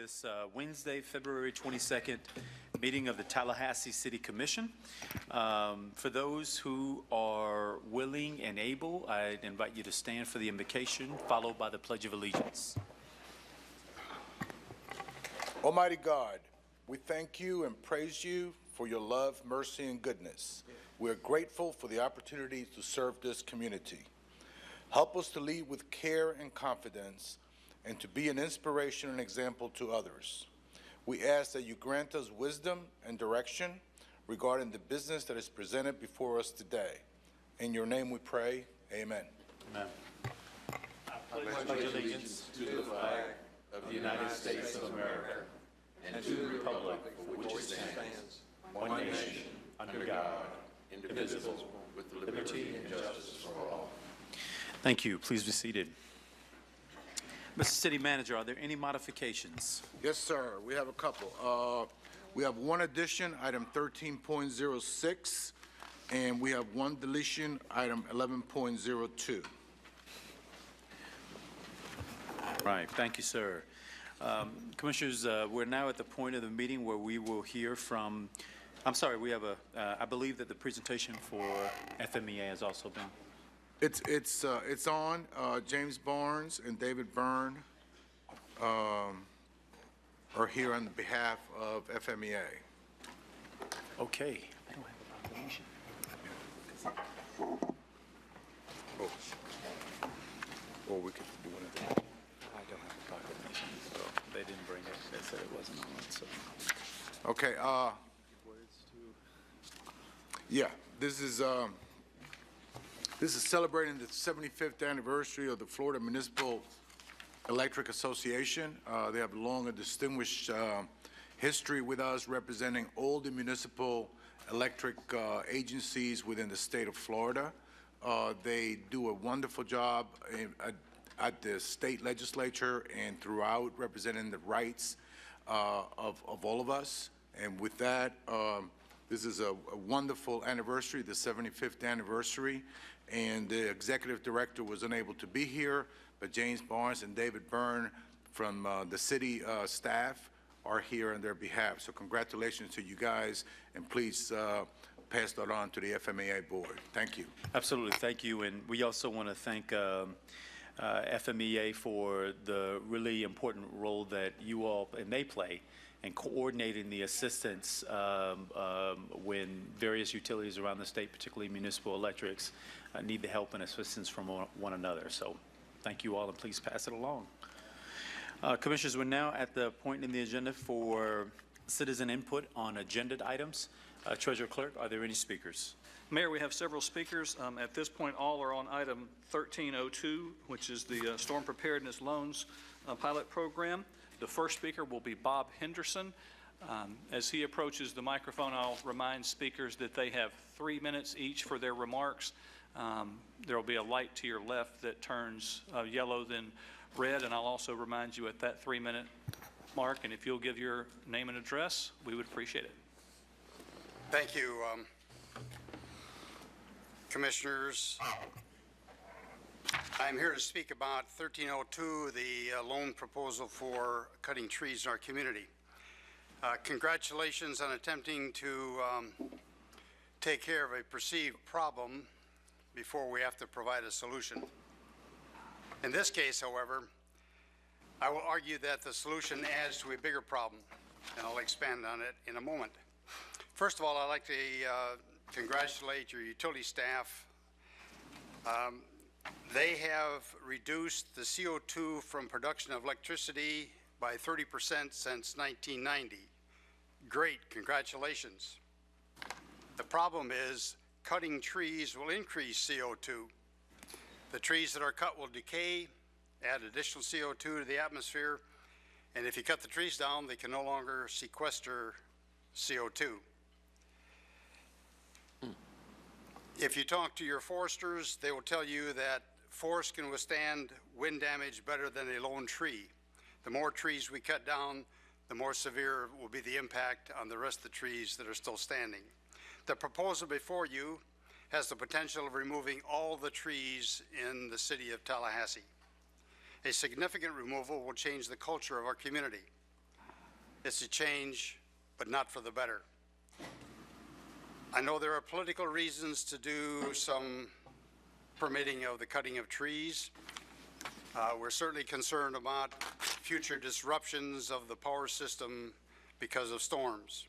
this Wednesday, February 22nd meeting of the Tallahassee City Commission. For those who are willing and able, I invite you to stand for the invocation, followed by the Pledge of Allegiance. Almighty God, we thank you and praise you for your love, mercy, and goodness. We are grateful for the opportunity to serve this community. Help us to lead with care and confidence and to be an inspiration and example to others. We ask that you grant us wisdom and direction regarding the business that is presented before us today. In your name we pray, amen. Amen. I pledge allegiance to the flag of the United States of America and to the republic for which it stands, one nation, under God, indivisible, with liberty and justice for all. Thank you. Please be seated. Mr. City Manager, are there any modifications? Yes, sir. We have a couple. We have one addition, item 13.06, and we have one deletion, item 11.02. Right. Thank you, sir. Commissioners, we're now at the point of the meeting where we will hear from, I'm sorry, we have a, I believe that the presentation for FMEA has also been. It's on. James Barnes and David Byrne are here on behalf of FMEA. Okay. I don't have a proclamation. Or we could do one of them. I don't have a proclamation, so they didn't bring it. They said it wasn't on, so. Okay. Yeah, this is celebrating the 75th anniversary of the Florida Municipal Electric Association. They have long and distinguished history with us, representing all the municipal electric agencies within the state of Florida. They do a wonderful job at the state legislature and throughout, representing the rights of all of us. And with that, this is a wonderful anniversary, the 75th anniversary, and the executive director was unable to be here, but James Barnes and David Byrne from the city staff are here on their behalf. So congratulations to you guys, and please pass that on to the FMEA board. Thank you. Absolutely, thank you. And we also want to thank FMEA for the really important role that you all and they play in coordinating the assistance when various utilities around the state, particularly municipal electrics, need the help and assistance from one another. So thank you all, and please pass it along. Commissioners, we're now at the point in the agenda for citizen input on agenda items. Treasurer Clerk, are there any speakers? Mayor, we have several speakers. At this point, all are on item 1302, which is the Storm Preparedness Loans Pilot Program. The first speaker will be Bob Henderson. As he approaches the microphone, I'll remind speakers that they have 3 minutes each for their remarks. There will be a light to your left that turns yellow, then red, and I'll also remind you at that 3-minute mark, and if you'll give your name and address, we would appreciate it. Thank you, Commissioners. I'm here to speak about 1302, the loan proposal for cutting trees in our community. Congratulations on attempting to take care of a perceived problem before we have to provide a solution. In this case, however, I will argue that the solution adds to a bigger problem, and I'll expand on it in a moment. First of all, I'd like to congratulate your utility staff. They have reduced the CO2 from production of electricity by 30% since 1990. Great, congratulations. The problem is cutting trees will increase CO2. The trees that are cut will decay, add additional CO2 to the atmosphere, and if you cut the trees down, they can no longer sequester CO2. If you talk to your foresters, they will tell you that forests can withstand wind damage better than a lone tree. The more trees we cut down, the more severe will be the impact on the rest of the trees that are still standing. The proposal before you has the potential of removing all the trees in the city of Tallahassee. A significant removal will change the culture of our community. is to change, but not for the better. I know there are political reasons to do some permitting of the cutting of trees. We're certainly concerned about future disruptions of the power system because of storms.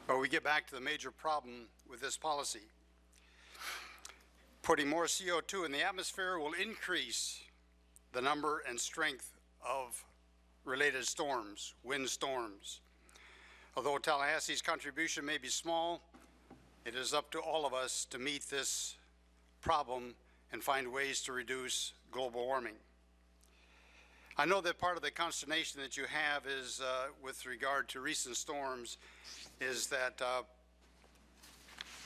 But we get back to the major problem with this policy. Putting more CO2 in the atmosphere will increase the number and strength of related storms, wind storms. Although Tallahassee's contribution may be small, it is up to all of us to meet this problem and find ways to reduce global warming. I know that part of the consternation that you have is with regard to recent storms is that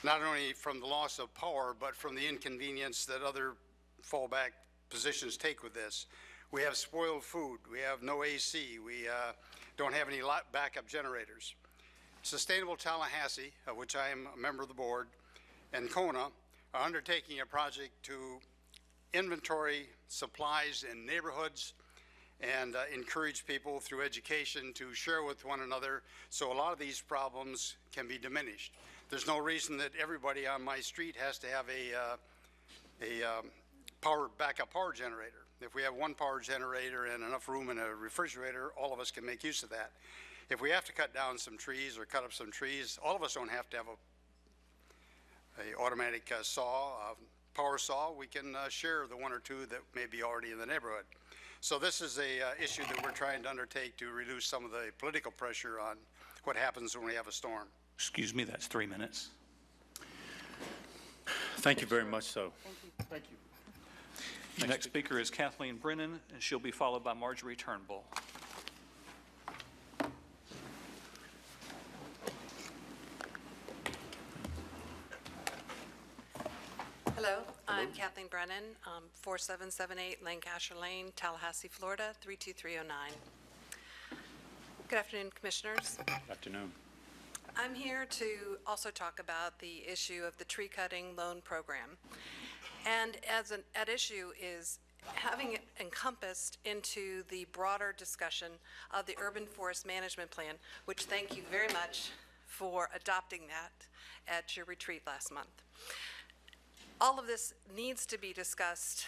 not only from the loss of power, but from the inconvenience that other fallback positions take with this. We have spoiled food, we have no AC, we don't have any backup generators. Sustainable Tallahassee, of which I am a member of the board, and Kona are undertaking a project to inventory supplies in neighborhoods and encourage people through education to share with one another so a lot of these problems can be diminished. There's no reason that everybody on my street has to have a backup power generator. If we have one power generator and enough room in a refrigerator, all of us can make use of that. If we have to cut down some trees or cut up some trees, all of us don't have to have a automatic power saw. We can share the one or two that may be already in the neighborhood. So this is a issue that we're trying to undertake to reduce some of the political pressure on what happens when we have a storm. Excuse me, that's 3 minutes. Thank you very much so. Thank you. The next speaker is Kathleen Brennan, and she'll be followed by Marjorie Turnbull. Hello, I'm Kathleen Brennan, 4778 Lancashire Lane, Tallahassee, Florida, 32309. Good afternoon, Commissioners. Afternoon. I'm here to also talk about the issue of the tree cutting loan program. And at issue is having it encompassed into the broader discussion of the Urban Forest Management Plan, which thank you very much for adopting that at your retreat last month. All of this needs to be discussed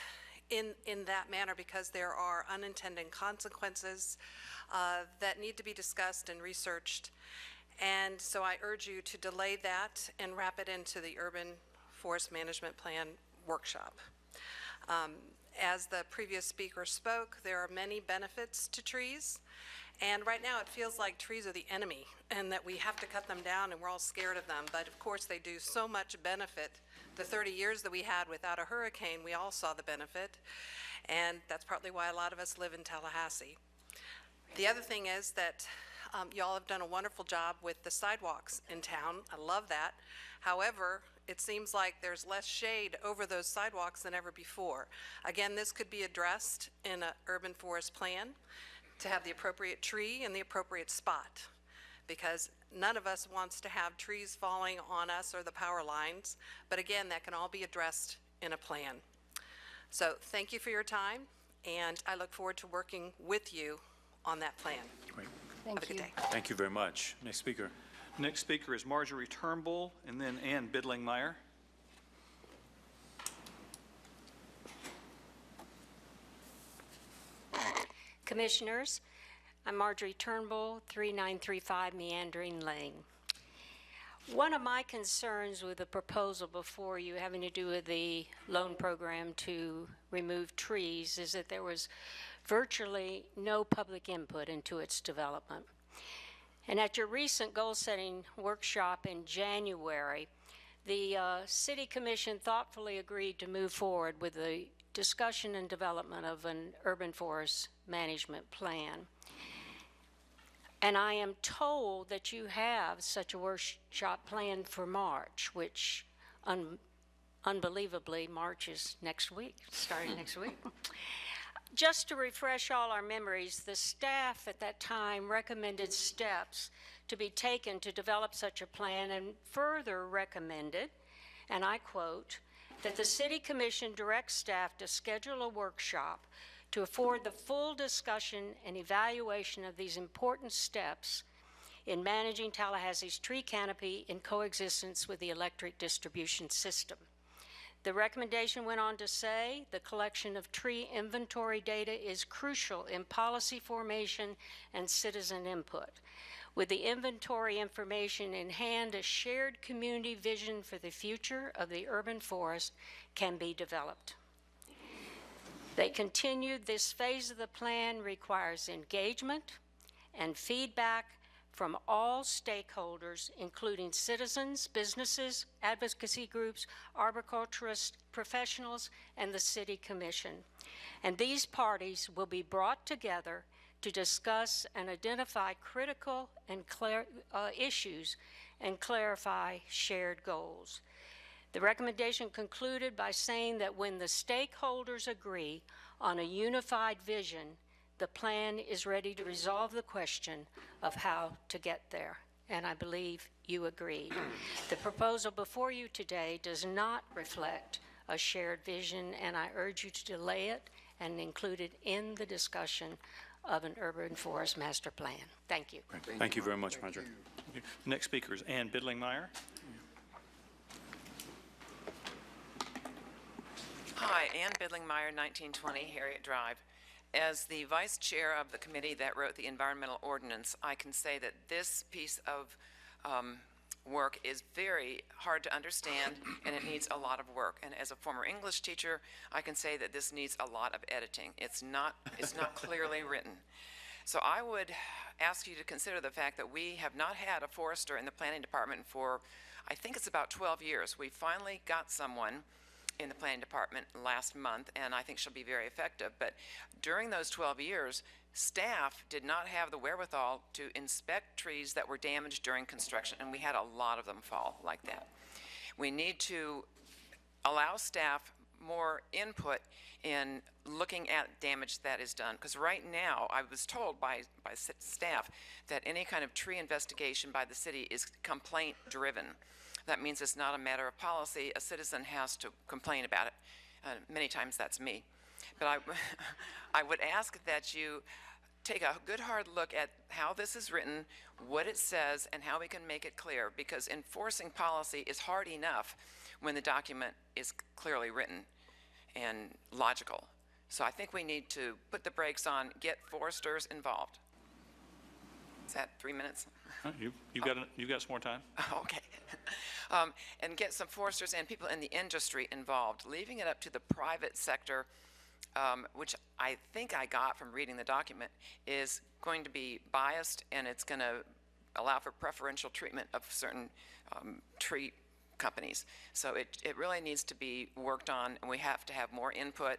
in that manner because there are unintended consequences that need to be discussed and researched. And so I urge you to delay that and wrap it into the Urban Forest Management Plan workshop. As the previous speaker spoke, there are many benefits to trees. And right now it feels like trees are the enemy and that we have to cut them down and we're all scared of them. But of course they do so much benefit. The 30 years that we had without a hurricane, we all saw the benefit. And that's partly why a lot of us live in Tallahassee. The other thing is that y'all have done a wonderful job with the sidewalks in town. I love that. However, it seems like there's less shade over those sidewalks than ever before. Again, this could be addressed in an urban forest plan to have the appropriate tree in the appropriate spot, because none of us wants to have trees falling on us or the power lines, but again, that can all be addressed in a plan. So thank you for your time, and I look forward to working with you on that plan. Great. Have a good day. Thank you very much. Next speaker. Next speaker is Marjorie Turnbull, and then Ann Bidlingmeyer. Commissioners, I'm Marjorie Turnbull, 3935 Meandering Lane. One of my concerns with the proposal before you having to do with the loan program to remove trees is that there was virtually no public input into its development. And at your recent goal-setting workshop in January, the City Commission thoughtfully agreed to move forward with the discussion and development of an urban forest management plan. And I am told that you have such a workshop planned for March, which unbelievably March is next week, starting next week. Just to refresh all our memories, the staff at that time recommended steps to be taken to develop such a plan and further recommended, and I quote, that the City Commission direct staff to schedule a workshop to afford the full discussion and evaluation of these important steps in managing Tallahassee's tree canopy in coexistence with the electric distribution system. The recommendation went on to say the collection of tree inventory data is crucial in policy formation and citizen input. With the inventory information in hand, a shared community vision for the future of the urban forest can be developed. They continued, this phase of the plan requires engagement and feedback from all stakeholders, including citizens, businesses, advocacy groups, arboriculturists, professionals, and the City Commission. And these parties will be brought together to discuss and identify critical and issues and clarify shared goals. The recommendation concluded by saying that when the stakeholders agree on a unified vision, the plan is ready to resolve the question of how to get there. And I believe you agree. The proposal before you today does not reflect a shared vision, and I urge you to delay it and include it in the discussion of an urban forest master plan. Thank you. Thank you very much, Marjorie. Next speaker is Ann Bidlingmeyer. Hi, Ann Bidlingmeyer, 1920 Harriet Drive. As the vice chair of the committee that wrote the environmental ordinance, I can say that this piece of work is very hard to understand, and it needs a lot of work. And as a former English teacher, I can say that this needs a lot of editing. It's not clearly written. So I would ask you to consider the fact that we have not had a forester in the planning department for, I think it's about 12 years. We finally got someone in the planning department last month, and I think she'll be very effective. But during those 12 years, staff did not have the wherewithal to inspect trees that were damaged during construction, and we had a lot of them fall like that. We need to allow staff more input in looking at damage that is done, because right now I was told by staff that any kind of tree investigation by the city is complaint driven. That means it's not a matter of policy. A citizen has to complain about it. Many times that's me. But I would ask that you take a good hard look at how this is written, what it says, and how we can make it clear, because enforcing policy is hard enough when the document is clearly written and logical. So I think we need to put the brakes on, get foresters involved. Is that 3 minutes? You got some more time? Okay. And get some foresters and people in the industry involved. Leaving it up to the private sector, which I think I got from reading the document, is going to be biased, and it's going to allow for preferential treatment of certain tree companies. So it really needs to be worked on, and we have to have more input.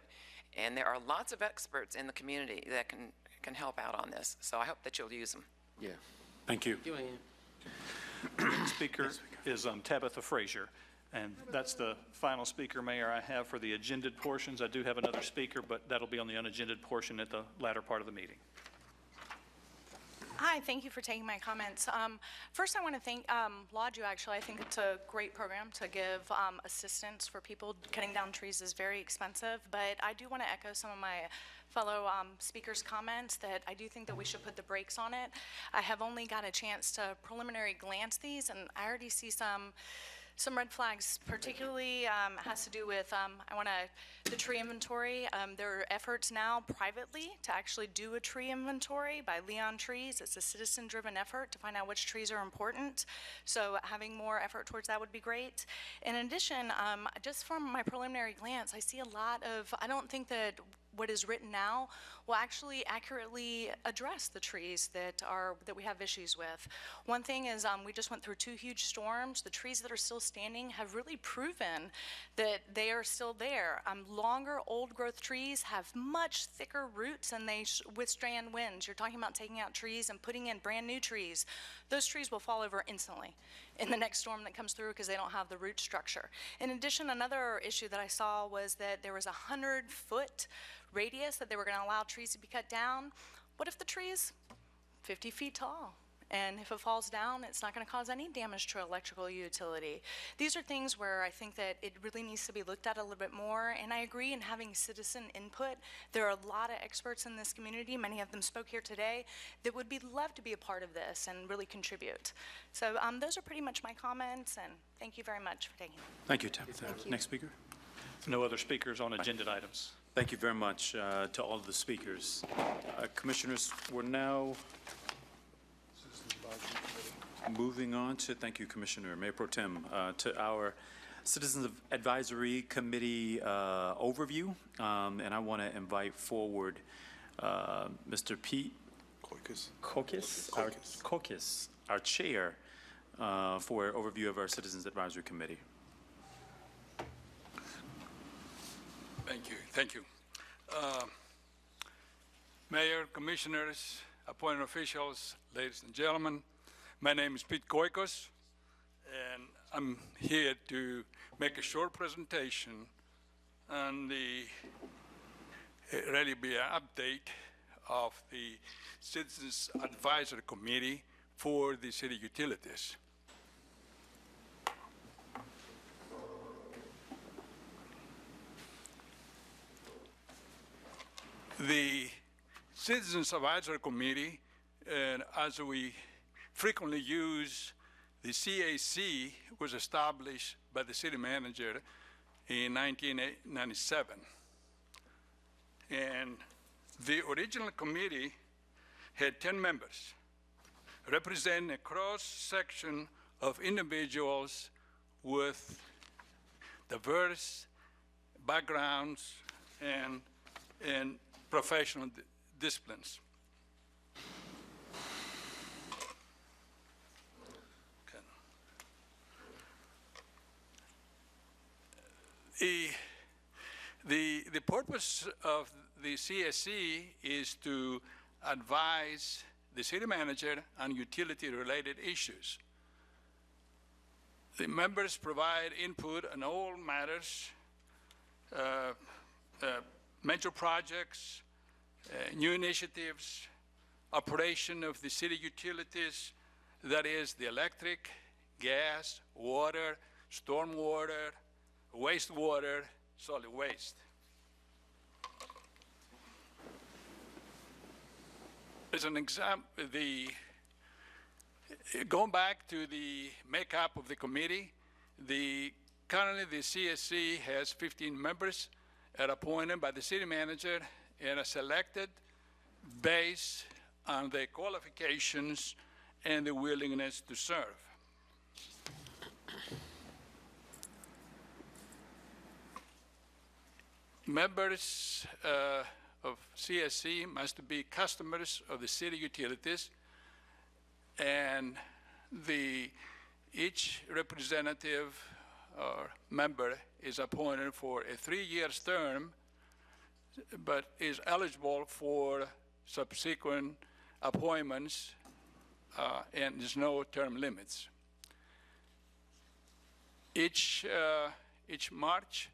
And there are lots of experts in the community that can help out on this. So I hope that you'll use them. Yeah. Thank you. Speaker is Tabitha Frazier, and that's the final speaker, Mayor, I have for the agended portions. I do have another speaker, but that'll be on the unagended portion at the latter part of the meeting. Hi, thank you for taking my comments. First, I want to laud you, actually. I think it's a great program to give assistance for people. Cutting down trees is very expensive, but I do want to echo some of my fellow speakers' comments that I do think that we should put the brakes on it. I have only got a chance to preliminary glance these, and I already see some red flags, particularly has to do with, the tree inventory. There are efforts now privately to actually do a tree inventory by Leon Trees. It's a citizen-driven effort to find out which trees are important. So having more effort towards that would be great. In addition, just from my preliminary glance, I see a lot of, I don't think that what is written now will actually accurately address the trees that we have issues with. One thing is we just went through 2 huge storms. The trees that are still standing have really proven that they are still there. Longer old growth trees have much thicker roots and they withstand winds. You're talking about taking out trees and putting in brand new trees. Those trees will fall over instantly in the next storm that comes through because they don't have the root structure. In addition, another issue that I saw was that there was a 100-foot radius that they were going to allow trees to be cut down. What if the tree is 50 feet tall And if it falls down, it's not going to cause any damage to electrical utility. These are things where I think that it really needs to be looked at a little bit more, and I agree in having citizen input. There are a lot of experts in this community, many of them spoke here today, that would be love to be a part of this and really contribute. So those are pretty much my comments, and thank you very much for taking them. Thank you, Tabitha. Next speaker. No other speakers on agenda items. Thank you very much to all of the speakers. Commissioners, we're now moving on to, thank you, Commissioner, Mayor Pro Tem, to our Citizens Advisory Committee overview. And I want to invite forward Mr. Pete Kokis, our chair, for an overview of our Citizens Advisory Committee. Thank you. Mayor, commissioners, appointed officials, ladies and gentlemen, my name is Pete Koikos, and I'm here to make a short presentation on the, really be an update of the Citizens Advisory Committee for the city utilities. The Citizens Advisory Committee, as we frequently use, the CAC was established by the city manager in 1997. And the original committee had 10 members, representing a cross-section of individuals with diverse backgrounds and professional disciplines. The purpose of the CSC is to advise the city manager on utility-related issues. The members provide input on all matters, major projects, new initiatives, operation of the city utilities, that is the electric, gas, water, stormwater, wastewater, solid waste. As an example, going back to the makeup of the committee, currently the CSC has 15 members appointed by the city manager and are selected based on their qualifications and the willingness to serve. Members of CSC must be customers of the city utilities, and each representative or member is appointed for a 3-year term, but is eligible for subsequent appointments, and there's no term limits. Each March,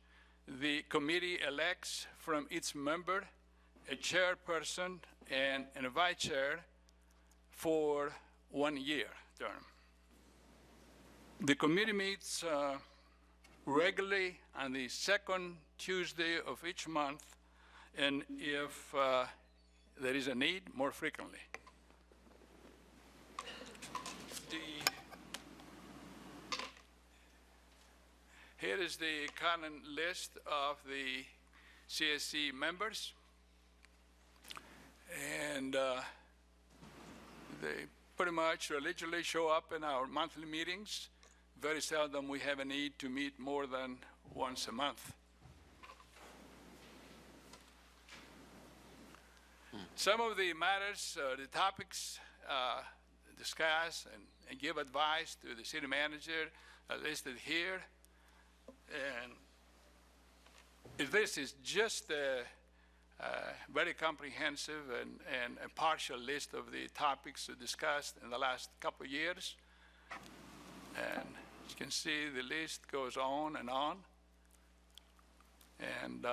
the committee elects from its member a chairperson and a vice chair for 1-year term. The committee meets regularly on the second Tuesday of each month, and if there is a need, more frequently. Here is the current list of the CSC members, and they pretty much religiously show up in our monthly meetings. Very seldom we have a need to meet more than once a month. Some of the matters, the topics discuss and give advice to the city manager are listed here. And this is just a very comprehensive and a partial list of the topics discussed in the last couple of years. And as you can see, the list goes on. And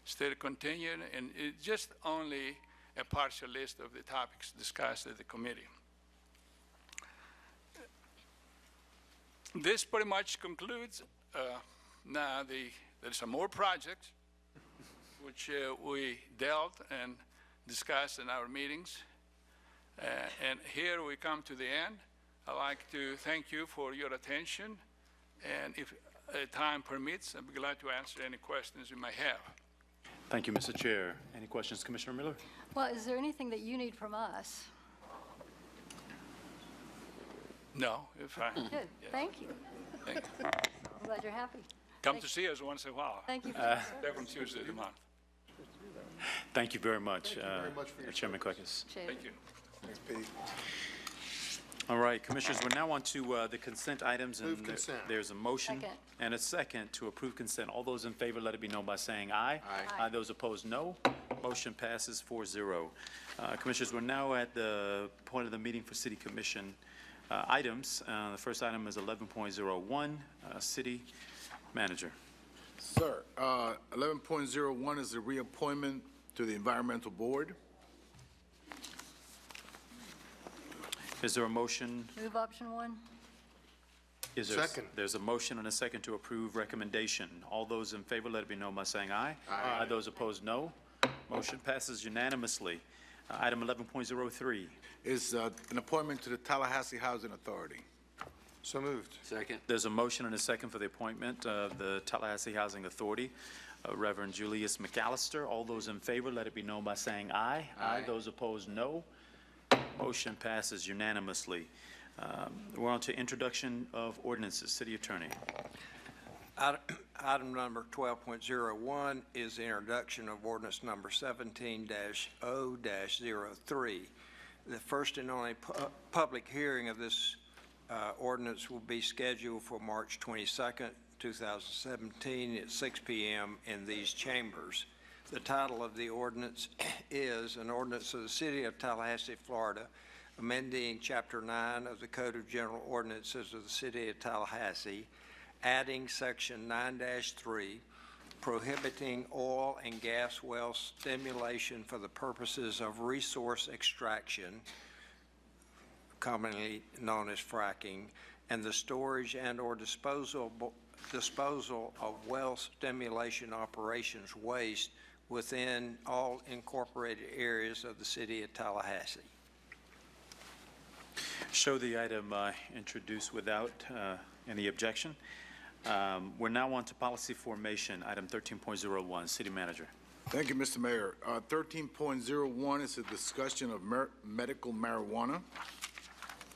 still continuing, and it's just only a partial list of the topics discussed at the committee. this pretty much concludes. Now, there's some more projects which we dealt and discussed in our meetings. And here we come to the end. I'd like to thank you for your attention. And if time permits, I'd be glad to answer any questions you may have. Thank you, Mr. Chair. Any questions, Commissioner Miller? Well, is there anything that you need from us? No, if I Good, thank you. thank you. I'm glad you're happy. Come to see us once in a while. Thank you for your service. Second Tuesday of the month. Thank you very much, very much for your Chairman Quackers. Appreciate it. Thank you. Thanks, Pete. All right, Commissioners, we're now on to the consent items. Move And consent. there's a motion Second. and a second to approve consent. All those in favor, let it be known by saying aye. Aye. Aye. Those opposed, no. Motion passes 4-0. Commissioners, we're now at the point of the meeting for City Commission items. The first item is 11.01, City Manager. Sir, 11.01 is the reappointment to the Environmental Board. Is there a motion? Move option one. Is there? Second. There's a motion and a second to approve recommendation. All those in favor, let it be known by saying aye. Aye. Those opposed, no. Motion passes unanimously. Item 11.03. Is an appointment to the Tallahassee Housing Authority. So moved. Second. There's a motion and a second for the appointment of the Tallahassee Housing Authority, Reverend Julius McAllister. All those in favor, let it be known by saying aye. Aye. Those opposed, no. Motion passes unanimously. We're on to introduction of ordinances. City Attorney. Item number 12.01 is the introduction of ordinance number 17-0-03. The first and only public hearing of this ordinance will be scheduled for March 22nd, 2017 at 6 p.m. in these chambers. The title of the ordinance is an ordinance of the City of Tallahassee, Florida, amending Chapter 9 of the Code of General Ordinances of the City of Tallahassee, adding Section 9-3, prohibiting oil and gas well stimulation for the purposes of resource extraction, commonly known as fracking, and the storage and/or disposal of well stimulation operations waste within all incorporated areas of the City of Tallahassee. Show the item introduced without any objection. We're now on to policy formation, item 13.01. City Manager. Thank you, Mr. Mayor. 13.01 is a discussion of medical marijuana.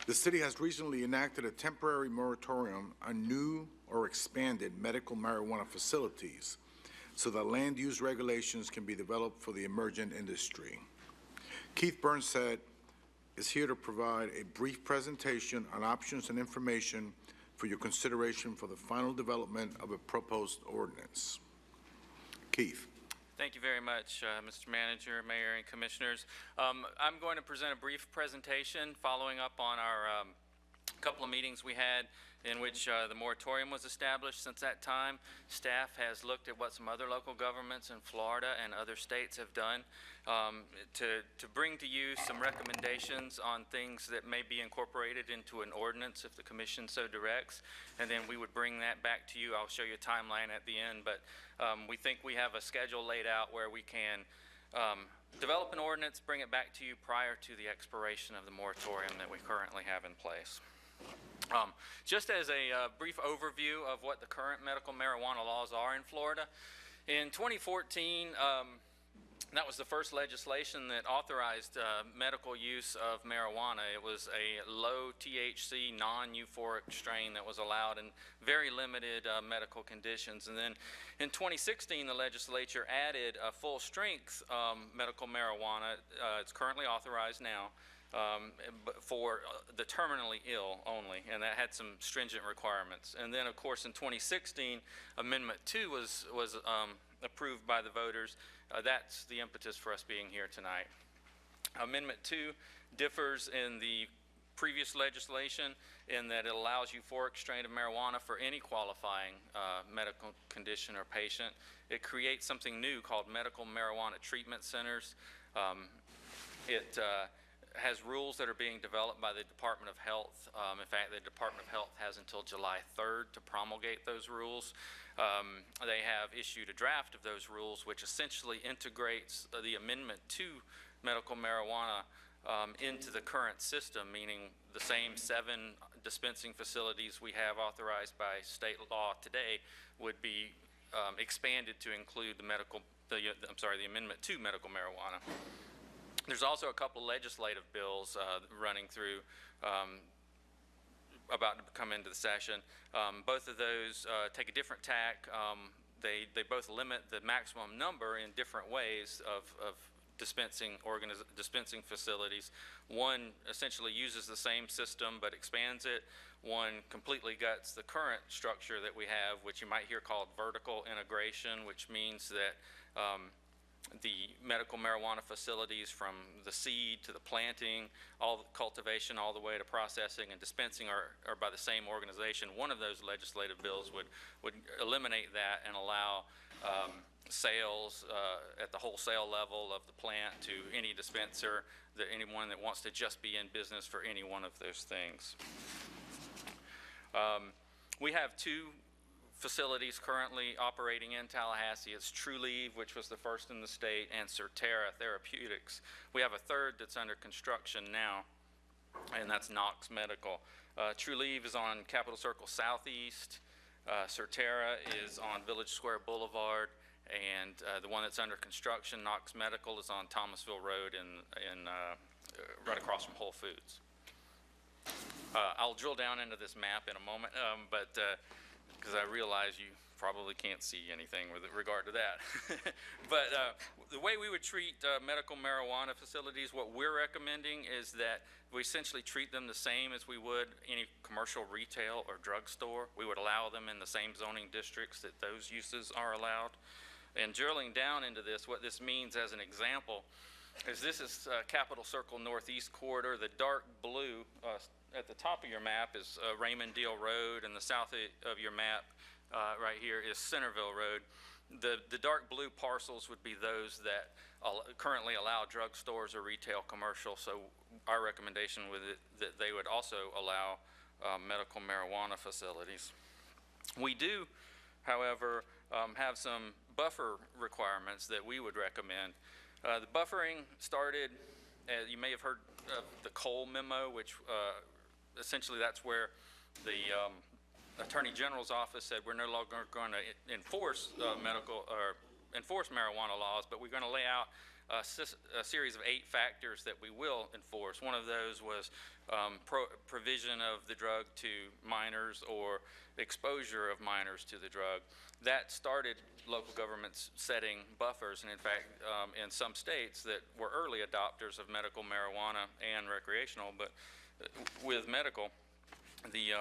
The city has recently enacted a temporary moratorium on new or expanded medical marijuana facilities so that land use regulations can be developed for the emergent industry. Keith Burnsett is here to provide a brief presentation on options and information for your consideration for the final development of a proposed ordinance. Keith. Thank you very much, Mr. Manager, Mayor, and Commissioners. I'm going to present a brief presentation following up on our couple of meetings we had in which the moratorium was established. Since that time, staff has looked at what some other local governments in Florida and other states have done to bring to you some recommendations on things that may be incorporated into an ordinance if the commission so directs, and then we would bring that back to you. I'll show you a timeline at the end, but we think we have a schedule laid out where we can develop an ordinance, bring it back to you prior to the expiration of the moratorium that we currently have in place. Just as a brief overview of what the current medical marijuana laws are in Florida, in 2014, that was the first legislation that authorized medical use of marijuana. It was a low THC, non-euphoric strain that was allowed in very limited medical conditions. And then in 2016, the legislature added a full-strength medical marijuana. It's currently authorized now. For the terminally ill only, and that had some stringent requirements. And then, of course, in 2016, Amendment 2 was approved by the voters. That's the impetus for us being here tonight. Amendment 2 differs in the previous legislation in that it allows euphoric strain of marijuana for any qualifying medical condition or patient. It creates something new called medical marijuana treatment centers. has rules that are being developed by the Department of Health. In fact, the Department of Health has until July 3rd to promulgate those rules. They have issued a draft of those rules, which essentially integrates the amendment to medical marijuana into the current system, meaning the same 7 dispensing facilities we have authorized by state law today would be expanded to include the amendment to medical marijuana. There's also a couple legislative bills running through, about to come into the session. Both of those take a different tack. They both limit the maximum number in different ways of dispensing facilities. One essentially uses the same system but expands it. One completely guts the current structure that we have, which you might hear called vertical integration, which means that the medical marijuana facilities, from the seed to the planting, all the cultivation, all the way to processing and dispensing are by the same organization. One of those legislative bills would eliminate that and allow sales at the wholesale level of the plant to any dispenser, anyone that wants to just be in business for any one of those things. We have 2 facilities currently operating in Tallahassee. It's Trulieve, which was the first in the state, and Certera Therapeutics. We have a third that's under construction now, and that's Knox Medical. Trulieve is on Capitol Circle Southeast. Certera is on Village Square Boulevard, and the one that's under construction, Knox Medical, is on Thomasville Road right across from Whole Foods. I'll drill down into this map in a moment, but because I realize you probably can't see anything with regard to that. But the way we would treat medical marijuana facilities, what we're recommending is that we essentially treat them the same as we would any commercial retail or drugstore. We would allow them in the same zoning districts that those uses are allowed. And drilling down into this, what this means as an example is this is Capitol Circle Northeast Corridor. The dark blue at the top of your map is Raymond Deal Road, and the south of your map right here is Centerville Road. The dark blue parcels would be those that currently allow drugstores or retail commercial, so our recommendation with it that they would also allow medical marijuana facilities. We do, however, have some buffer requirements that we would recommend. The buffering started, you may have heard of the Cole memo, which essentially that's where the Attorney General's office said we're no longer going to enforce enforce marijuana laws, but we're going to lay out a series of 8 factors that we will enforce. One of those was provision of the drug to minors or exposure of minors to the drug. That started local governments setting buffers, and in fact, in some states that were early adopters of medical marijuana and recreational, but with medical, the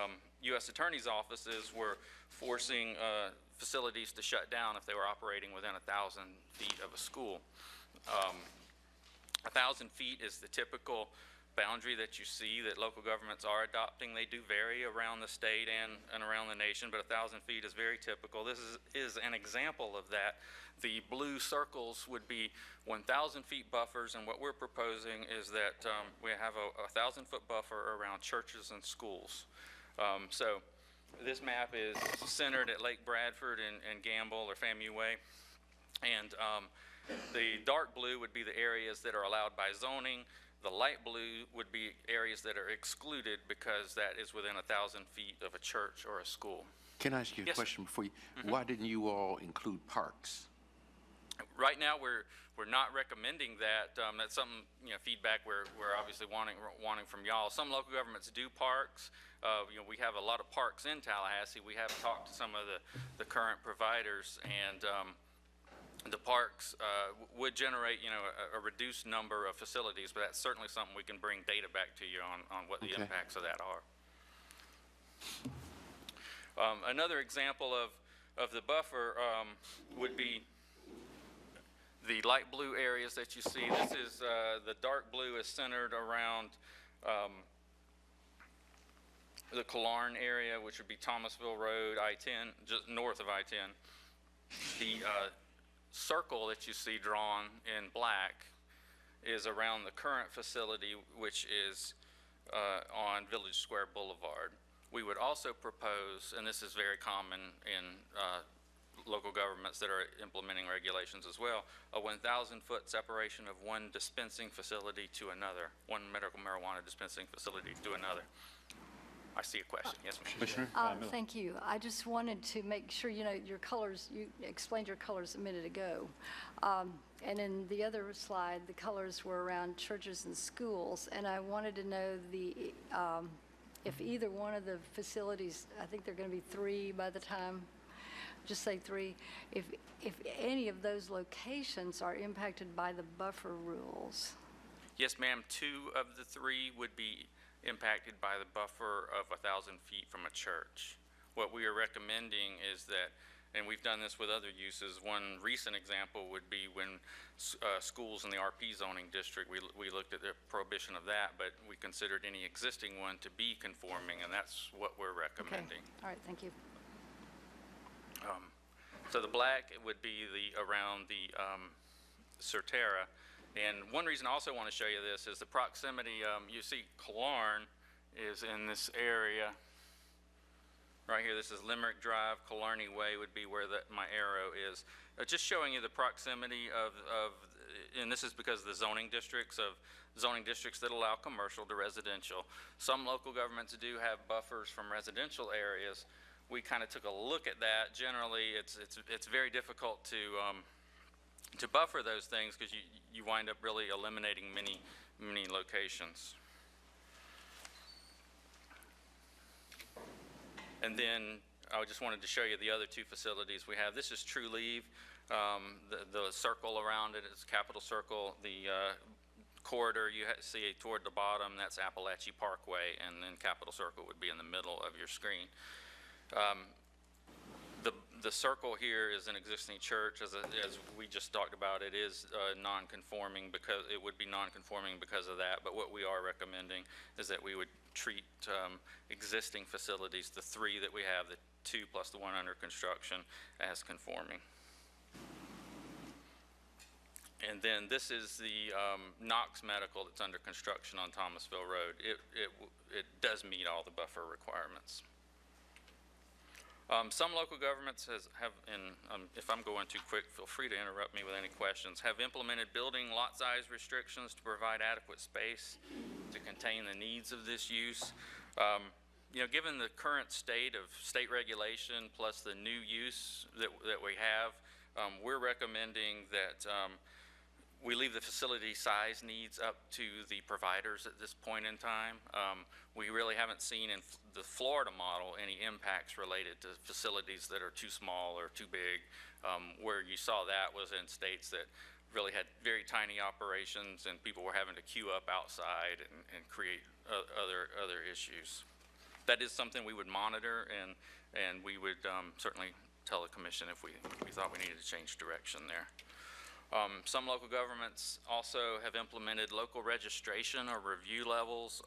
U.S. Attorney's offices were forcing facilities to shut down if they were operating within 1,000 feet of a school. 1,000 feet is the typical boundary that you see that local governments are adopting. They do vary around the state and around the nation, but 1,000 feet is very typical. This is an example of that. The blue circles would be 1,000 feet buffers, and what we're proposing is that we have a 1,000-foot buffer around churches and schools. So this map is centered at Lake Bradford and Gamble or FAMU Way, and the dark blue would be the areas that are allowed by zoning. The light blue would be areas that are excluded because that is within 1,000 feet of a church or a school. Can I ask you a question before you? Why didn't you all include parks? Right now, we're not recommending that. That's something, feedback we're obviously wanting from y'all. Some local governments do parks. We have a lot of parks in Tallahassee. We have talked to some of the current providers, and the parks would generate, a reduced number of facilities, but that's certainly something we can bring data back to you on what the impacts of that are. Another example of the buffer would be the light blue areas that you see. This is the dark blue is centered around the Killarn area, which would be Thomasville Road, I-10, just north of I-10. The circle that you see drawn in black is around the current facility, which is on Village Square Boulevard. We would also propose, and this is very common in local governments that are implementing regulations as well, a 1,000-foot separation of one dispensing facility to another, one medical marijuana dispensing facility to another. I see a question. Yes, ma'am. Commissioner? Miller. Thank you. I just wanted to make sure, your colors, you explained your colors a minute ago. And in the other slide, the colors were around churches and schools. And I wanted to know if either one of the facilities, I think there are going to be 3 by the time, just say 3, if any of those locations are impacted by the buffer rules. Yes, ma'am. 2 of the 3 would be impacted by the buffer of 1,000 feet from a church. What we are recommending is that, and we've done this with other uses, one recent example would be when schools in the RP zoning district, we looked at the prohibition of that, but we considered any existing one to be conforming, and that's what we're recommending. Okay. All right, thank you. So the black would be around the Certera. And one reason I also want to show you this is the proximity. You see Killarn is in this area right here. This is Limerick Drive. Killarney Way would be where my arrow is. Just showing you the proximity of, and this is because of the zoning districts that allow commercial to residential. Some local governments do have buffers from residential areas. We kind of took a look at that. Generally, it's very difficult to buffer those things because you wind up really eliminating many locations. And then I just wanted to show you the other 2 facilities we have. This is True Leave. The circle around it is Capitol Circle. The corridor you see toward the bottom, that's Appalachie Parkway, and then Capitol Circle would be in the middle of your screen. The circle here is an existing church, as we just talked about. It is non-conforming because it would be non-conforming because of that. But what we are recommending is that we would treat existing facilities, the 3 that we have, the 2 plus the 1 under construction, as conforming. And then this is the Knox Medical that's under construction on Thomasville Road. It does meet all the buffer requirements. Some local governments have, and if I'm going too quick, feel free to interrupt me with any questions, have implemented building lot size restrictions to provide adequate space to contain the needs of this use. Given the current state of state regulation plus the new use that we have, we're recommending that we leave the facility size needs up to the providers at this point in time. We really haven't seen in the Florida model any impacts related to facilities that are too small or too big. Where you saw that was in states that really had very tiny operations and people were having to queue up outside and create other issues. That is something we would monitor, and we would certainly tell the commission if we thought we needed to change direction there. Some local governments also have implemented local registration or review levels,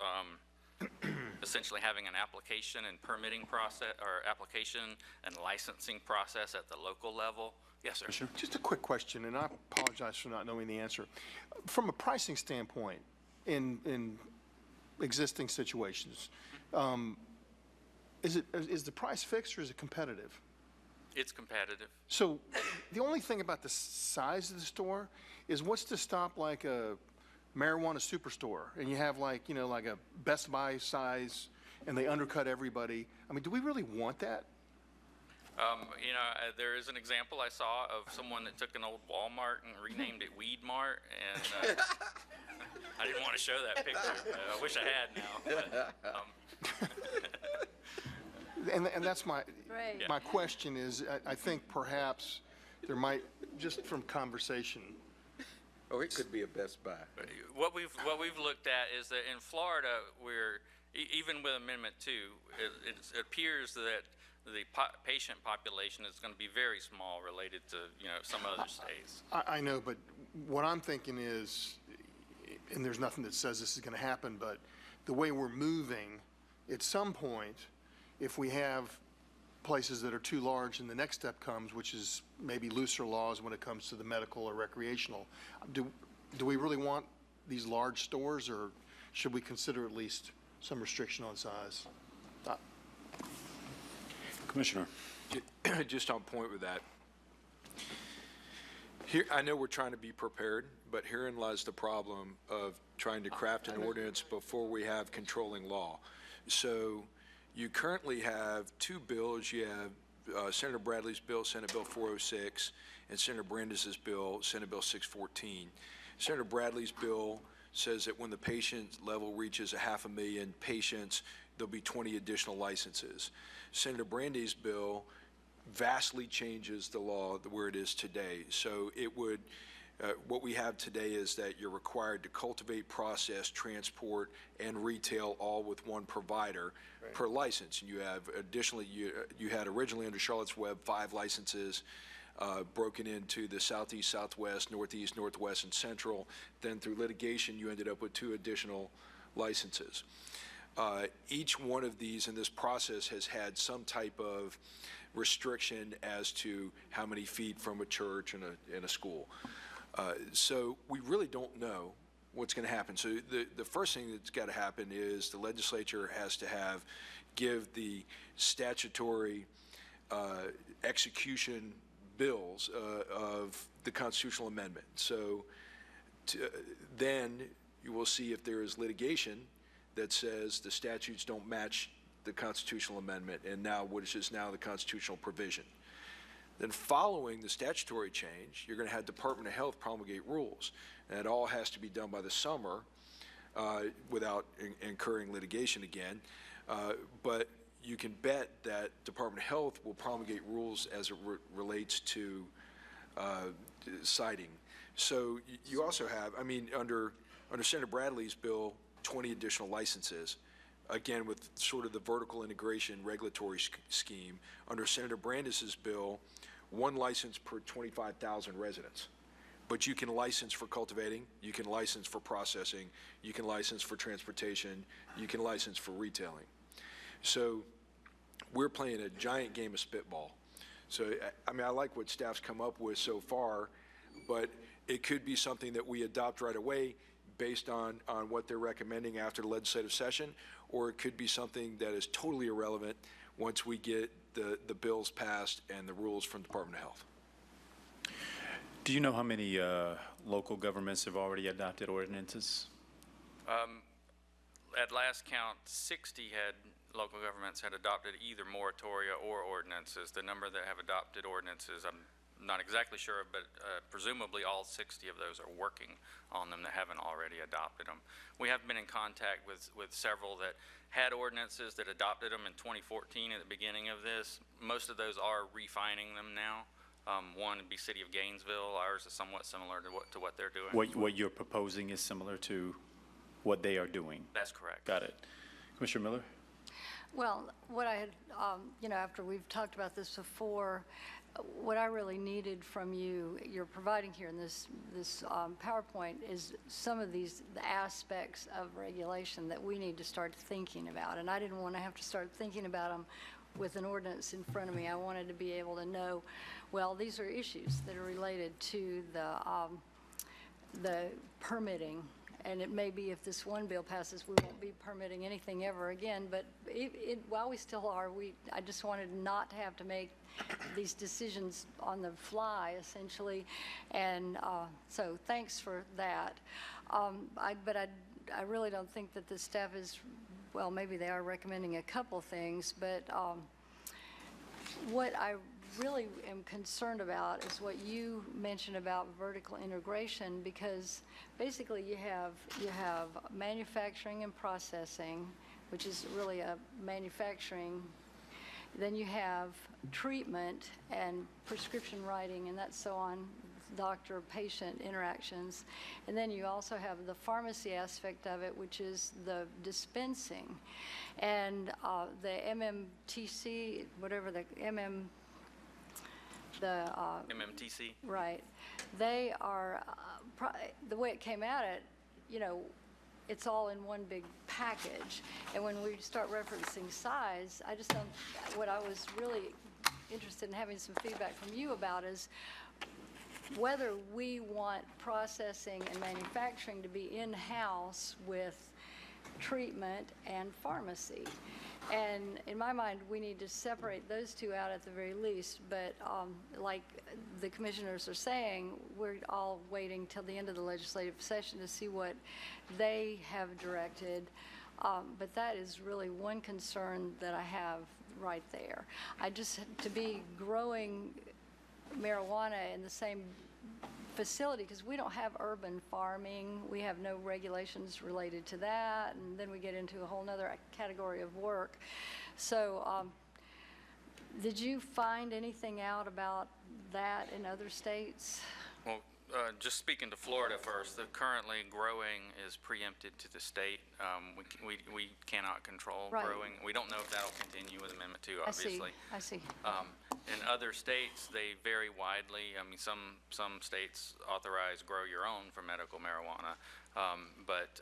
essentially having an application and permitting process, or application and licensing process at the local level. Yes, sir. Sure. Just a quick question, and I apologize for not knowing the answer. From a pricing standpoint, in existing situations, is the price fixed or is it competitive? It's competitive. So the only thing about the size of the store is what's to stop like a marijuana superstore and you have like a Best Buy size and they undercut everybody. I mean, do we really want that? There is an example I saw of someone that took an old Walmart and renamed it Weed Mart, and I didn't want to show that picture. I wish I had now. But, And that's my question is, I think perhaps there might, just from conversation. Oh, it could be a Best Buy. What we've looked at is that in Florida, even with Amendment 2, it appears that the patient population is going to be very small related to some other states. I know, but what I'm thinking is, and there's nothing that says this is going to happen, but the way we're moving, at some point, if we have places that are too large and the next step comes, which is maybe looser laws when it comes to the medical or recreational, do we really want these large stores, or should we consider at least some restriction on size? Commissioner. Just on point with that. Here, I know we're trying to be prepared, but herein lies the problem of trying to craft an ordinance before we have controlling law. So you currently have two bills. You have Senator Bradley's bill, Senate Bill 406, and Senator Brandis's bill, Senate Bill 614. Senator Bradley's bill says that when the patient level reaches 500,000 patients, there'll be 20 additional licenses. Senator Brandy's bill vastly changes the law where it is today. So it would, what we have today is that you're required to cultivate, process, transport, and retail all with one provider per license. And you have additionally, you had originally under Charlotte's Web 5 licenses broken into the Southeast, Southwest, Northeast, Northwest, and Central. Then through litigation, you ended up with 2 additional licenses. Each one of these in this process has had some type of restriction as to how many feet from a church and a school. So we really don't know what's going to happen. So the first thing that's got to happen is the legislature has to give the statutory execution bills of the constitutional amendment. So then you will see if there is litigation that says the statutes don't match the constitutional amendment and now which is now the constitutional provision. Then following the statutory change, you're going to have Department of Health promulgate rules. And it all has to be done by the summer without incurring litigation again. But you can bet that Department of Health will promulgate rules as it relates to citing. So you also have, I mean, under Senator Bradley's bill, 20 additional licenses, again with sort of the vertical integration regulatory scheme. Under Senator Brandis's bill, 1 license per 25,000 residents. But you can license for cultivating, you can license for processing, you can license for transportation, you can license for retailing. So we're playing a giant game of spitball. So, I mean, I like what staff's come up with so far, but it could be something that we adopt right away based on what they're recommending after the legislative session, or it could be something that is totally irrelevant once we get the bills passed and the rules from the Department of Health. Do you know how many local governments have already adopted ordinances? At last count, 60 local governments had adopted either moratoria or ordinances. The number that have adopted ordinances, I'm not exactly sure, but presumably all 60 of those are working on them that haven't already adopted them. We have been in contact with several that had ordinances that adopted them in 2014 at the beginning of this. Most of those are refining them now. One would be City of Gainesville. Ours is somewhat similar to what they're doing. What you're proposing is similar to what they are doing? That's correct. Got it. Commissioner Miller? Well, what I had, after we've talked about this before, what I really needed from you, you're providing here in this PowerPoint, is some of these aspects of regulation that we need to start thinking about. And I didn't want to have to start thinking about them with an ordinance in front of me. I wanted to be able to know, well, these are issues that are related to the permitting. And it may be if this one bill passes, we won't be permitting anything ever again. But while we still are, I just wanted not to have to make these decisions on the fly, essentially. And so thanks for that. But I really don't think that the staff is, well, maybe they are recommending a couple things. But what I really am concerned about is what you mentioned about vertical integration, because basically you have manufacturing and processing, which is really a manufacturing. Then you have treatment and prescription writing, and that's so on, doctor-patient interactions. And then you also have the pharmacy aspect of it, which is the dispensing. And the MMTC, whatever the MMTC? Right. They are, the way it came at it, it's all in one big package. And when we start referencing size, I just don't, what I was really interested in having some feedback from you about is whether we want processing and manufacturing to be in-house with treatment and pharmacy. And in my mind, we need to separate those two out at the very least. But like the commissioners are saying, we're all waiting till the end of the legislative session to see what they have directed. But that is really one concern that I have right there. To be growing marijuana in the same facility, because we don't have urban farming, we have no regulations related to that, and then we get into a whole nother category of work. So did you find anything out about that in other states? Well, just speaking to Florida first, currently growing is preempted to the state. We cannot control Right. growing. We don't know if that'll continue with Amendment 2, obviously. I see. In other states, they vary widely. I mean, some states authorize grow your own for medical marijuana. But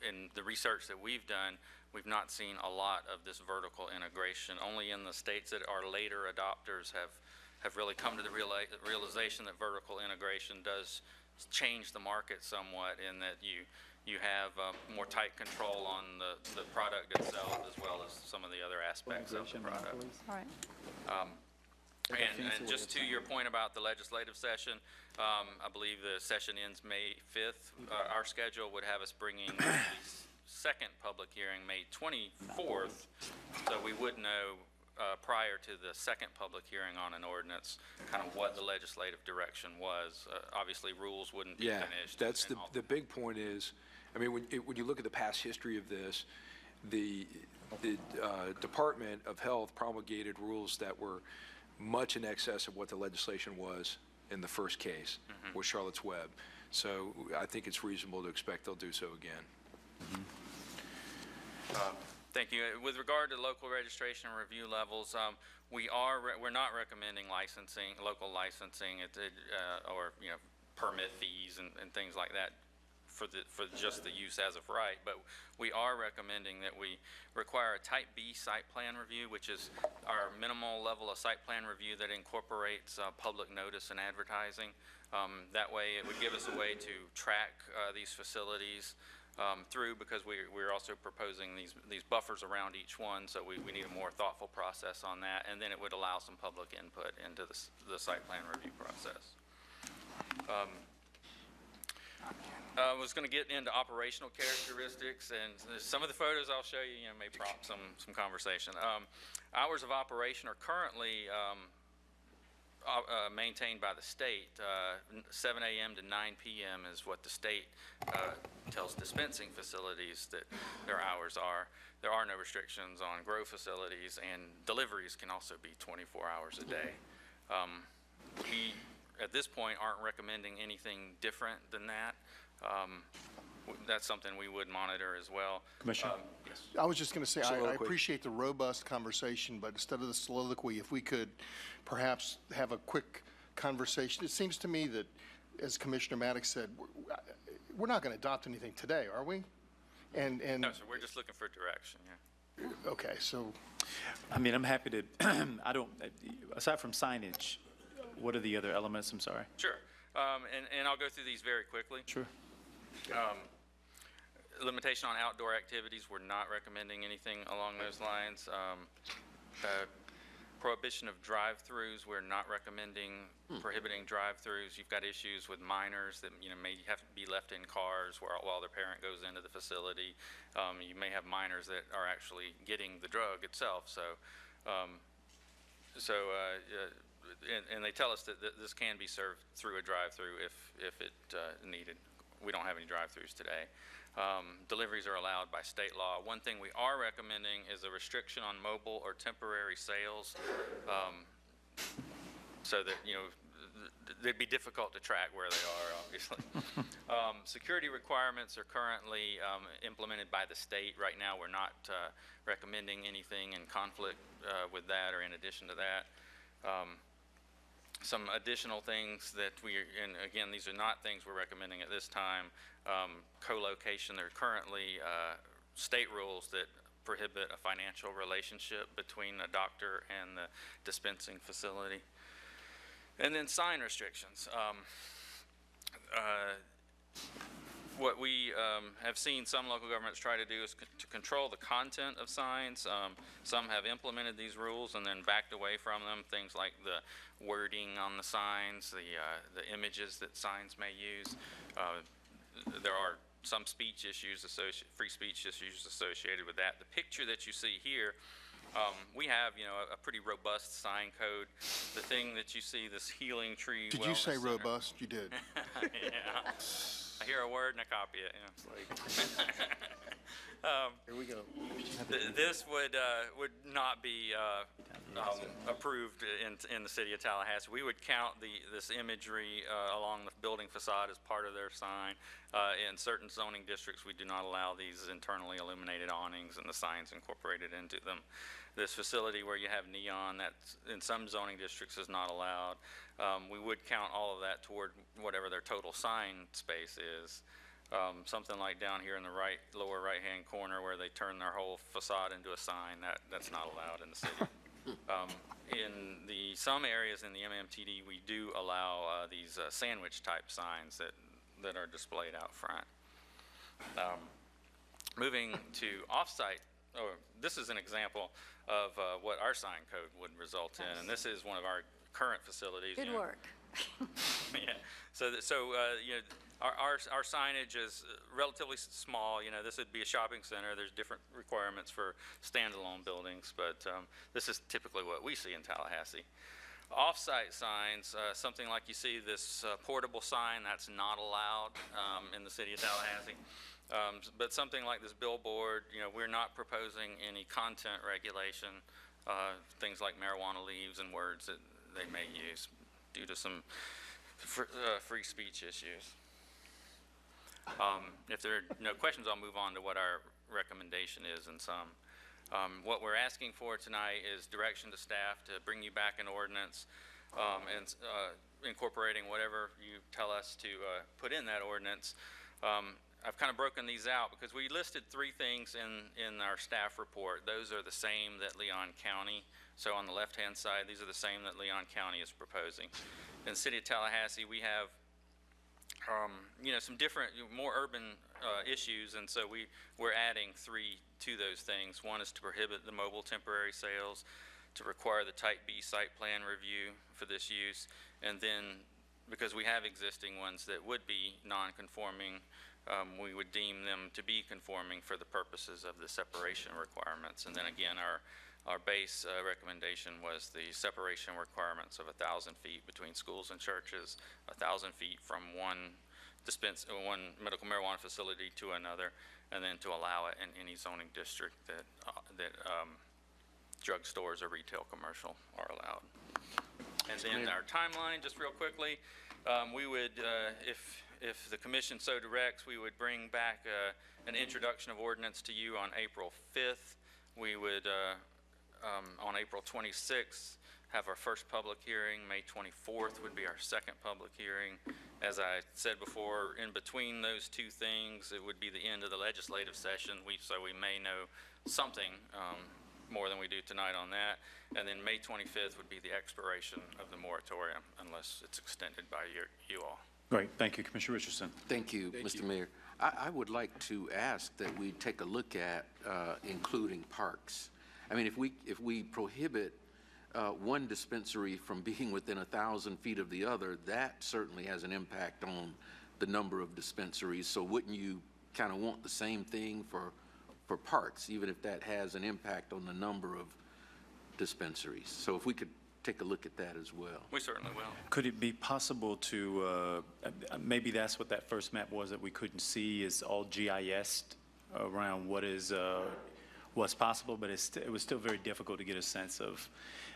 in the research that we've done, we've not seen a lot of this vertical integration. Only in the states that are later adopters have really come to the realization that vertical integration does change the market somewhat, in that you have more tight control on the product itself, as well as some of the other aspects of the product. All right. And just to your point about the legislative session, I believe the session ends May 5th. Our schedule would have us bringing the second public hearing May 24th, so we would know prior to the second public hearing on an ordinance kind of what the legislative direction was. Obviously, rules wouldn't be finished. That's the big point is, I mean, when you look at the past history of this, the Department of Health promulgated rules that were much in excess of what the legislation was in the first case with Charlotte's Web. So I think it's reasonable to expect they'll do so again. Thank you. With regard to local registration and review levels, we're not recommending licensing, local licensing, or permit fees and things like that for just the use as of right. But we are recommending that we require a Type B site plan review, which is our minimal level of site plan review that incorporates public notice and advertising. That way, it would give us a way to track these facilities through, because we're also proposing these buffers around each one, so we need a more thoughtful process on that, and then it would allow some public input into the site plan review process. I was going to get into operational characteristics, and some of the photos I'll show you, may prompt some conversation. Hours of operation are currently maintained by the state. 7 a.m. to 9 p.m. is what the state tells dispensing facilities that their hours are. There are no restrictions on grow facilities, and deliveries can also be 24 hours a day. We, at this point, aren't recommending anything different than that. That's something we would monitor as well. Commissioner? Yes. I was just going to say, I appreciate the robust conversation, but instead of the soliloquy, if we could perhaps have a quick conversation. It seems to me that, as Commissioner Maddox said, we're not going to adopt anything today, are we? And no, sir, we're just looking for direction, yeah. Okay, so. I mean, I'm happy to, aside from signage, what are the other elements? I'm sorry. Sure. And I'll go through these very quickly. Sure. Limitation on outdoor activities, we're not recommending anything along those lines. Prohibition of drive-throughs, we're not recommending prohibiting drive-throughs. You've got issues with minors that may have to be left in cars while their parent goes into the facility. You may have minors that are actually getting the drug itself. And they tell us that this can be served through a drive-through if it needed. We don't have any drive-throughs today. Deliveries are allowed by state law. One thing we are recommending is a restriction on mobile or temporary sales, so that they'd be difficult to track where they are, obviously. Security requirements are currently implemented by the state. Right now, we're not recommending anything in conflict with that or in addition to that. Some additional things that and again, these are not things we're recommending at this time. Co-location, there are currently state rules that prohibit a financial relationship between a doctor and the dispensing facility. And then sign restrictions. What we have seen some local governments try to do is to control the content of signs. Some have implemented these rules and then backed away from them. Things like the wording on the signs, the images that signs may use. There are some speech issues, free speech issues associated with that. The picture that you see here, we have, a pretty robust sign code. The thing that you see, this healing tree. Did you say wellness center. robust? You did. Yeah. I hear a word and I copy it. Here we go. This would not be approved in the city of Tallahassee. We would count this imagery along the building facade as part of their sign. In certain zoning districts, we do not allow these internally illuminated awnings and the signs incorporated into them. This facility where you have neon, that in some zoning districts is not allowed. We would count all of that toward whatever their total sign space is. Something like down here in the lower right-hand corner where they turn their whole facade into a sign, that's not allowed in the city. In some areas in the MMTD, we do allow these sandwich-type signs that are displayed out front. Moving to off-site, this is an example of what our sign code would result in, and this is one of our current facilities. Good work. Yeah. Our signage is relatively small. This would be a shopping center. There's different requirements for standalone buildings, but this is typically what we see in Tallahassee. Off-site signs, something like you see this portable sign, that's not allowed in the city of Tallahassee. But something like this billboard, we're not proposing any content regulation, things like marijuana leaves and words that they may use due to some free speech issues. If there are no questions, I'll move on to what our recommendation is in some. What we're asking for tonight is direction to staff to bring you back an ordinance and incorporating whatever you tell us to put in that ordinance. I've kind of broken these out because we listed 3 things in our staff report. Those are the same that Leon County, so on the left-hand side, these are the same that Leon County is proposing. In the city of Tallahassee, we have some different, more urban issues, and so we're adding 3 to those things. One is to prohibit the mobile temporary sales, to require the Type B site plan review for this use, and then because we have existing ones that would be non-conforming, we would deem them to be conforming for the purposes of the separation requirements. And then again, our base recommendation was the separation requirements of 1,000 feet between schools and churches, 1,000 feet from one medical marijuana facility to another, and then to allow it in any zoning district that drugstores or retail commercial are allowed. And then our timeline, just real quickly, we would, if the commission so directs, we would bring back an introduction of ordinance to you on April 5th. We would, on April 26th, have our first public hearing. May 24th would be our second public hearing. As I said before, in between those 2 things, it would be the end of the legislative session. So we may know something more than we do tonight on that. And then May 25th would be the expiration of the moratorium unless it's extended by you all. Great. Thank you, Commissioner Richardson. Thank you, Mr. Mayor. I would like to ask that we take a look at including parks. I mean, if we prohibit one dispensary from being within 1,000 feet of the other, that certainly has an impact on the number of dispensaries. So wouldn't you kind of want the same thing for parks, even if that has an impact on the number of dispensaries? So if we could take a look at that as well. We certainly will. Could it be possible to, maybe that's what that first map was that we couldn't see, is all GIS'd around what's possible, but it was still very difficult to get a sense of.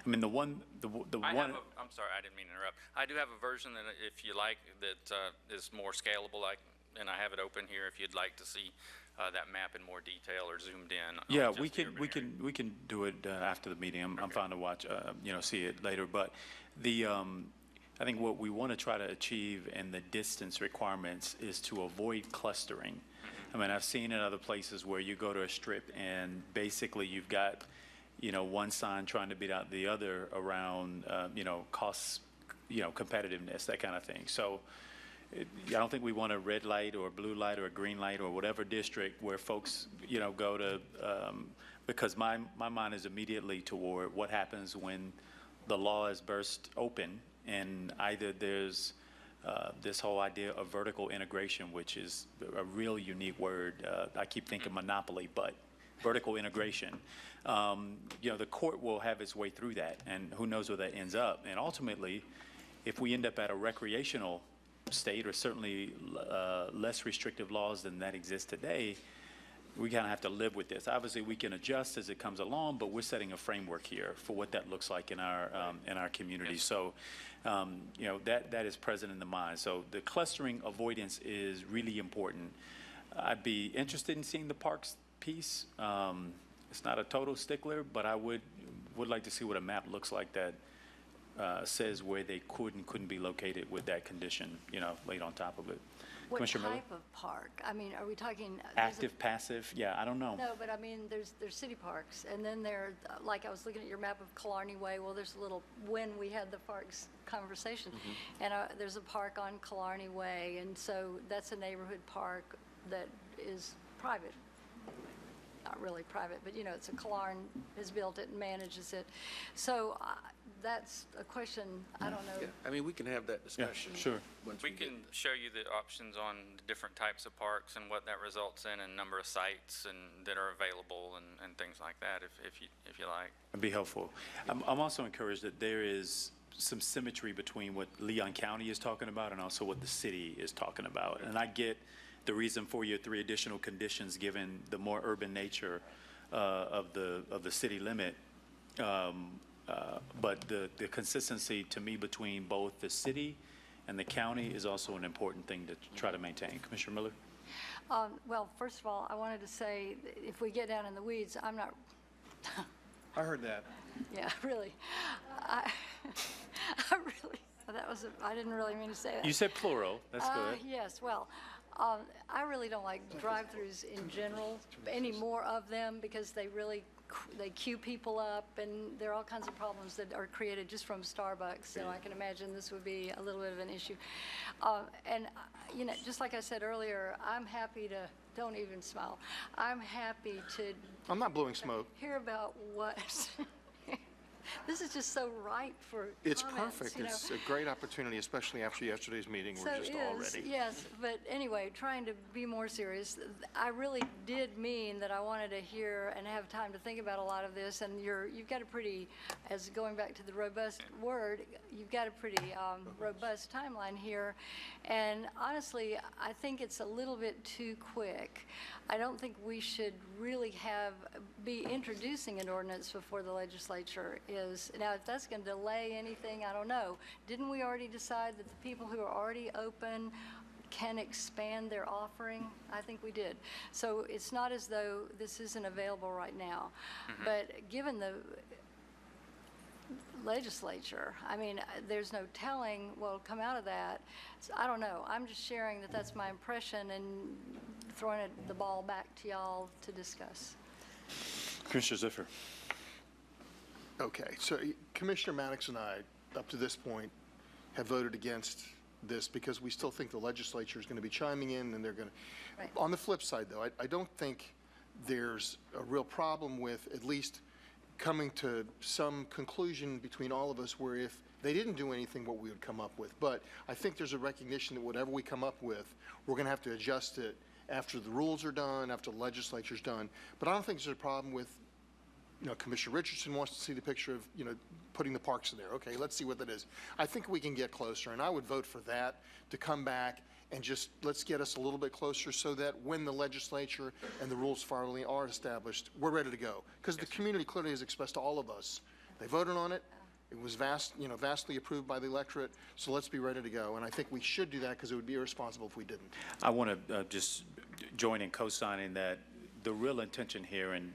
I mean, I'm sorry, I didn't mean to interrupt. I do have a version that, if you like, that is more scalable, and I have it open here if you'd like to see that map in more detail or zoomed in. Yeah, we can do it after the meeting. I'm fine to watch, see it later. But I think what we want to try to achieve in the distance requirements is to avoid clustering. I mean, I've seen in other places where you go to a strip and basically you've got, one sign trying to beat out the other around, competitiveness, that kind of thing. So I don't think we want a red light or a blue light or a green light or whatever district where folks, go to, because my mind is immediately toward what happens when the law is burst open and either there's this whole idea of vertical integration, which is a real unique word. I keep thinking monopoly, but vertical integration. The court will have its way through that, and who knows where that ends up. And ultimately, if we end up at a recreational state, or certainly less restrictive laws than that exist today, we kind of have to live with this. Obviously, we can adjust as it comes along, but we're setting a framework here for what that looks like in our community. So, that is present in the mind. So the clustering avoidance is really important. I'd be interested in seeing the parks piece. It's not a total stickler, but I would like to see what a map looks like that says where they could and couldn't be located with that condition, laid on top of it. What Commissioner Miller? type of park? I mean, are we talking? Active, passive? Yeah, I don't know. No, but I mean, there's city parks, and then like I was looking at your map of Killarney Way, well, there's a little, when we had the parks conversation, and there's a park on Killarney Way, and so that's a neighborhood park that is private. Not really private, but it's a Killarn has built it and manages it. So that's a question, I don't know. Yeah, I mean, we can have that discussion. Sure. We can show you the options on the different types of parks and what that results in and number of sites and that are available and things like that, if you like. It'd be helpful. I'm also encouraged that there is some symmetry between what Leon County is talking about and also what the city is talking about. And I get the reason for your 3 additional conditions, given the more urban nature of the city limit. But the consistency to me between both the city and the county is also an important thing to try to maintain. Commissioner Miller? Well, first of all, I wanted to say, if we get down in the weeds, I'm not. I heard that. Yeah, really. I really, I didn't really mean to say that. You said plural. That's good. Yes, well, I really don't like drive-throughs in general, any more of them, because they queue people up, and there are all kinds of problems that are created just from Starbucks, so I can imagine this would be a little bit of an issue. And, just like I said earlier, I'm happy to, don't even smile, I'm happy to. I'm not blowing smoke. Hear about what. This is just so ripe for It's comments, perfect. It's a great opportunity, especially after yesterday's meeting. We're just all ready. Yes, but anyway, trying to be more serious, I really did mean that I wanted to hear and have time to think about a lot of this, and you've got a pretty, as going back to the robust word, you've got a pretty robust timeline here, and honestly, I think it's a little bit too quick. I don't think we should really be introducing an ordinance before the legislature is. Now, if that's going to delay anything, I don't know. Didn't we already decide that the people who are already open can expand their offering? I think we did. So it's not as though this isn't available right now. But given the legislature, I mean, there's no telling what'll come out of that. So I don't know. I'm just sharing that that's my impression and throwing the ball back to y'all to discuss. Commissioner Ziffer. Okay, so Commissioner Maddox and I, up to this point, have voted against this because we still think the legislature is going to be chiming in, and they're going to. Right. On the flip side, though, I don't think there's a real problem with at least coming to some conclusion between all of us where if they didn't do anything, what we would come up with. But I think there's a recognition that whatever we come up with, we're going to have to adjust it after the rules are done, after the legislature's done. But I don't think there's a problem with, Commissioner Richardson wants to see the picture of, putting the parks in there. Okay, let's see what that is. I think we can get closer, and I would vote for that to come back and just let's get us a little bit closer so that when the legislature and the rules finally are established, we're ready to go. Because the community clearly has expressed to all of us, they voted on it. It was vastly approved by the electorate, so let's be ready to go. And I think we should do that because it would be irresponsible if we didn't. I want to just join in co-signing that the real intention here, and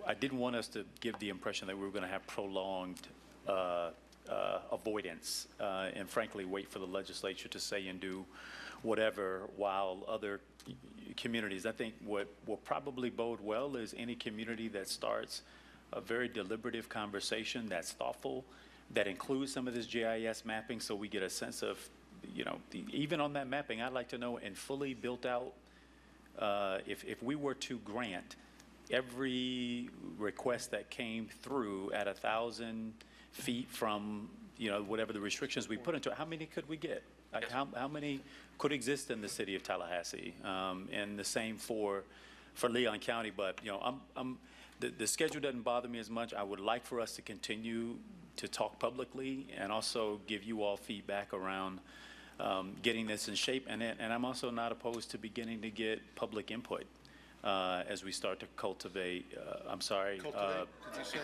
I didn't want us to give the impression that we were going to have prolonged avoidance and frankly wait for the legislature to say and do whatever while other communities. I think what will probably bode well is any community that starts a very deliberative conversation that's thoughtful that includes some of this GIS mapping so we get a sense of, even on that mapping, I'd like to know in fully built out, if we were to grant every request that came through at 1,000 feet from, whatever the restrictions we put into it, how many could we get? Like, how many could exist in the city of Tallahassee? And the same for Leon County, but, the schedule doesn't bother me as much. I would like for us to continue to talk publicly and also give you all feedback around getting this in shape. And I'm also not opposed to beginning to get public input as we start to cultivate, Cultivate, did you say?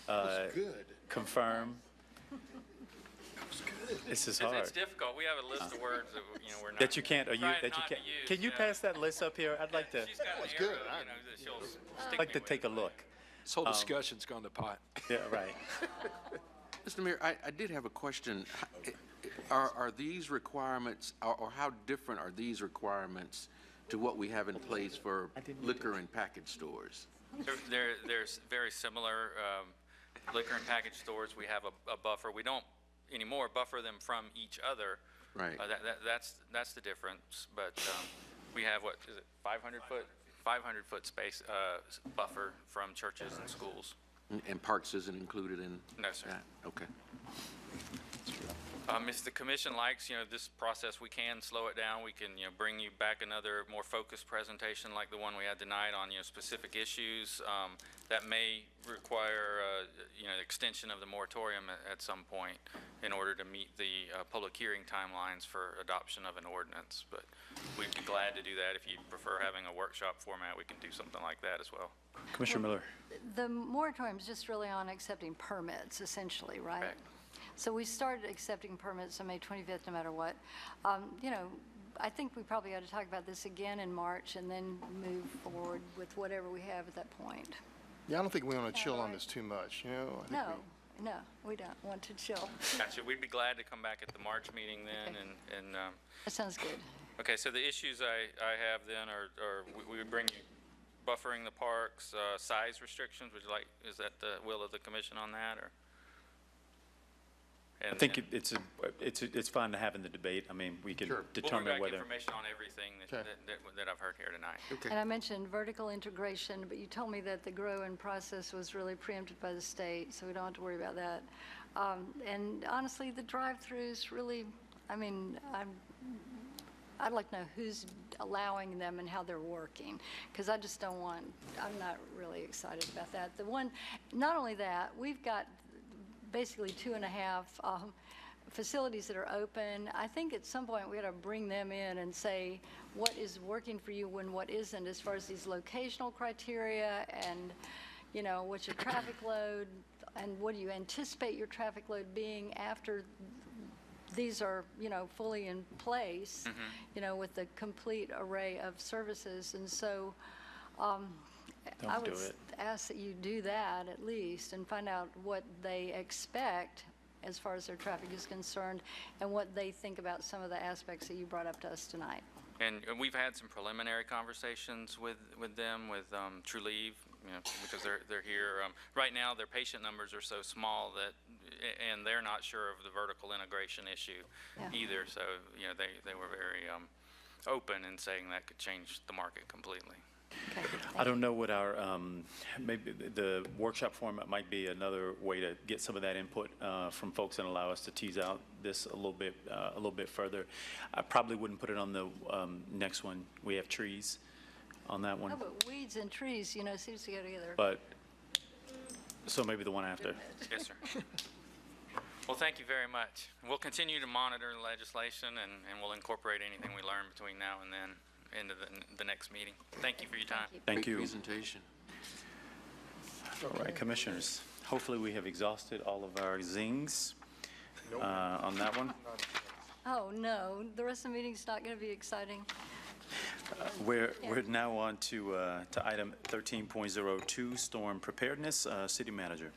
That's good. Confirm. This is hard. It's difficult. We have a list of words that, we're not. That you can't, or you, trying that you not can't. to use, Can you pass that list up here? I'd like to, She's got an good. arrow, that she'll stick I'd like me to with. take a look. This whole discussion's gone to pot. Yeah, right. Mr. Mayor, I did have a question. Are these requirements, or how different are these requirements to what we have in place for liquor and package stores? There's very similar liquor and package stores. We have a buffer. We don't anymore buffer them from each other. Right. That's the difference. But we have, what is it, 500-foot space buffer from churches and schools. And parks isn't included in No, sir. that? Okay. If the commission likes, this process, we can slow it down. We can, bring you back another more focused presentation like the one we had tonight on, specific issues that may require, extension of the moratorium at some point in order to meet the public hearing timelines for adoption of an ordinance. But we'd be glad to do that. If you prefer having a workshop format, we can do something like that as well. Commissioner Miller. The moratorium is just really on accepting permits, essentially, right? Correct. So we started accepting permits on May 25th, no matter what. I think we probably ought to talk about this again in March and then move forward with whatever we have at that point. Yeah, I don't think we want to chill on this too much, I think No, we don't want to chill. Gotcha. We'd be glad to come back at the March meeting then. Okay. And That sounds good. okay, so the issues I have then are we would bring you buffering the parks, size restrictions. Would you like, is that the will of the commission on that, or? I think it's fine to have in the debate. I mean, we can We'll determine bring back whether. information on everything that I've heard here tonight. Okay. And I mentioned vertical integration, but you told me that the grow-in process was really preempted by the state, so we don't have to worry about that. And honestly, the drive-throughs really, I'd like to know who's allowing them and how they're working, because I just don't want, I'm not really excited about that. Not only that, we've got basically 2.5 facilities that are open. I think at some point we ought to bring them in and say what is working for you and what isn't, as far as these locational criteria and, what's your traffic load and what do you anticipate your traffic load being after these are, fully in place, with the complete array of services. And so I would ask that you do that at least and find out what they expect as far as their traffic is concerned and what they think about some of the aspects that you brought up to us tonight. And we've had some preliminary conversations with them, with True Leave, because they're here. Right now, their patient numbers are so small that, and they're not sure of the vertical integration issue either. So, they were very open in saying that could change the market completely. Okay, I don't know what our, maybe the workshop format might be another way to get some of that input from folks and allow us to tease out this a little bit further. I probably wouldn't put it on the next one. We have trees on that one. No, but weeds and trees, seems to go together. But, so maybe the one after. Yes, sir. Well, thank you very much. We'll continue to monitor the legislation, and we'll incorporate anything we learn between now and then into the next meeting. Thank you for your time. Thank you. Great presentation. All right, commissioners. Hopefully we have exhausted all of our zings on that one. Oh, no, the rest of the meeting's not going to be exciting. We're now on to item 13.02, storm preparedness. City Manager.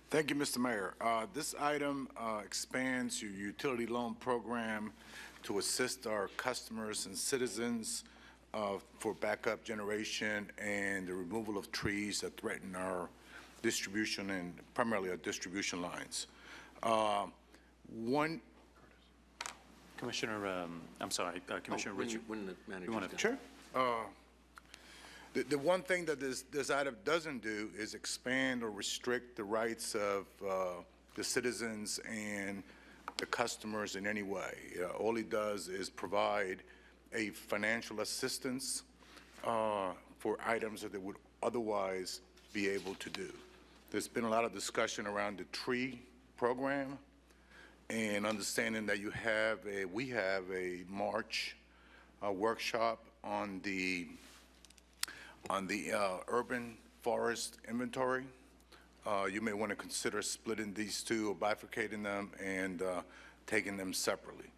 Thank you, Mr. Mayor. This item expands your utility loan program to assist our customers and citizens for backup generation and the removal of trees that threaten our distribution and primarily our distribution lines. One, Commissioner, I'm sorry, Commissioner Richard. When the You manager's wanna- done. sure. The one thing that this item doesn't do is expand or restrict the rights of the citizens and the customers in any way. All it does is provide a financial assistance for items that they would otherwise be able to do. There's been a lot of discussion around the tree program and understanding that we have a March workshop on the urban forest inventory. You may want to consider splitting these two or bifurcating them and taking them separately.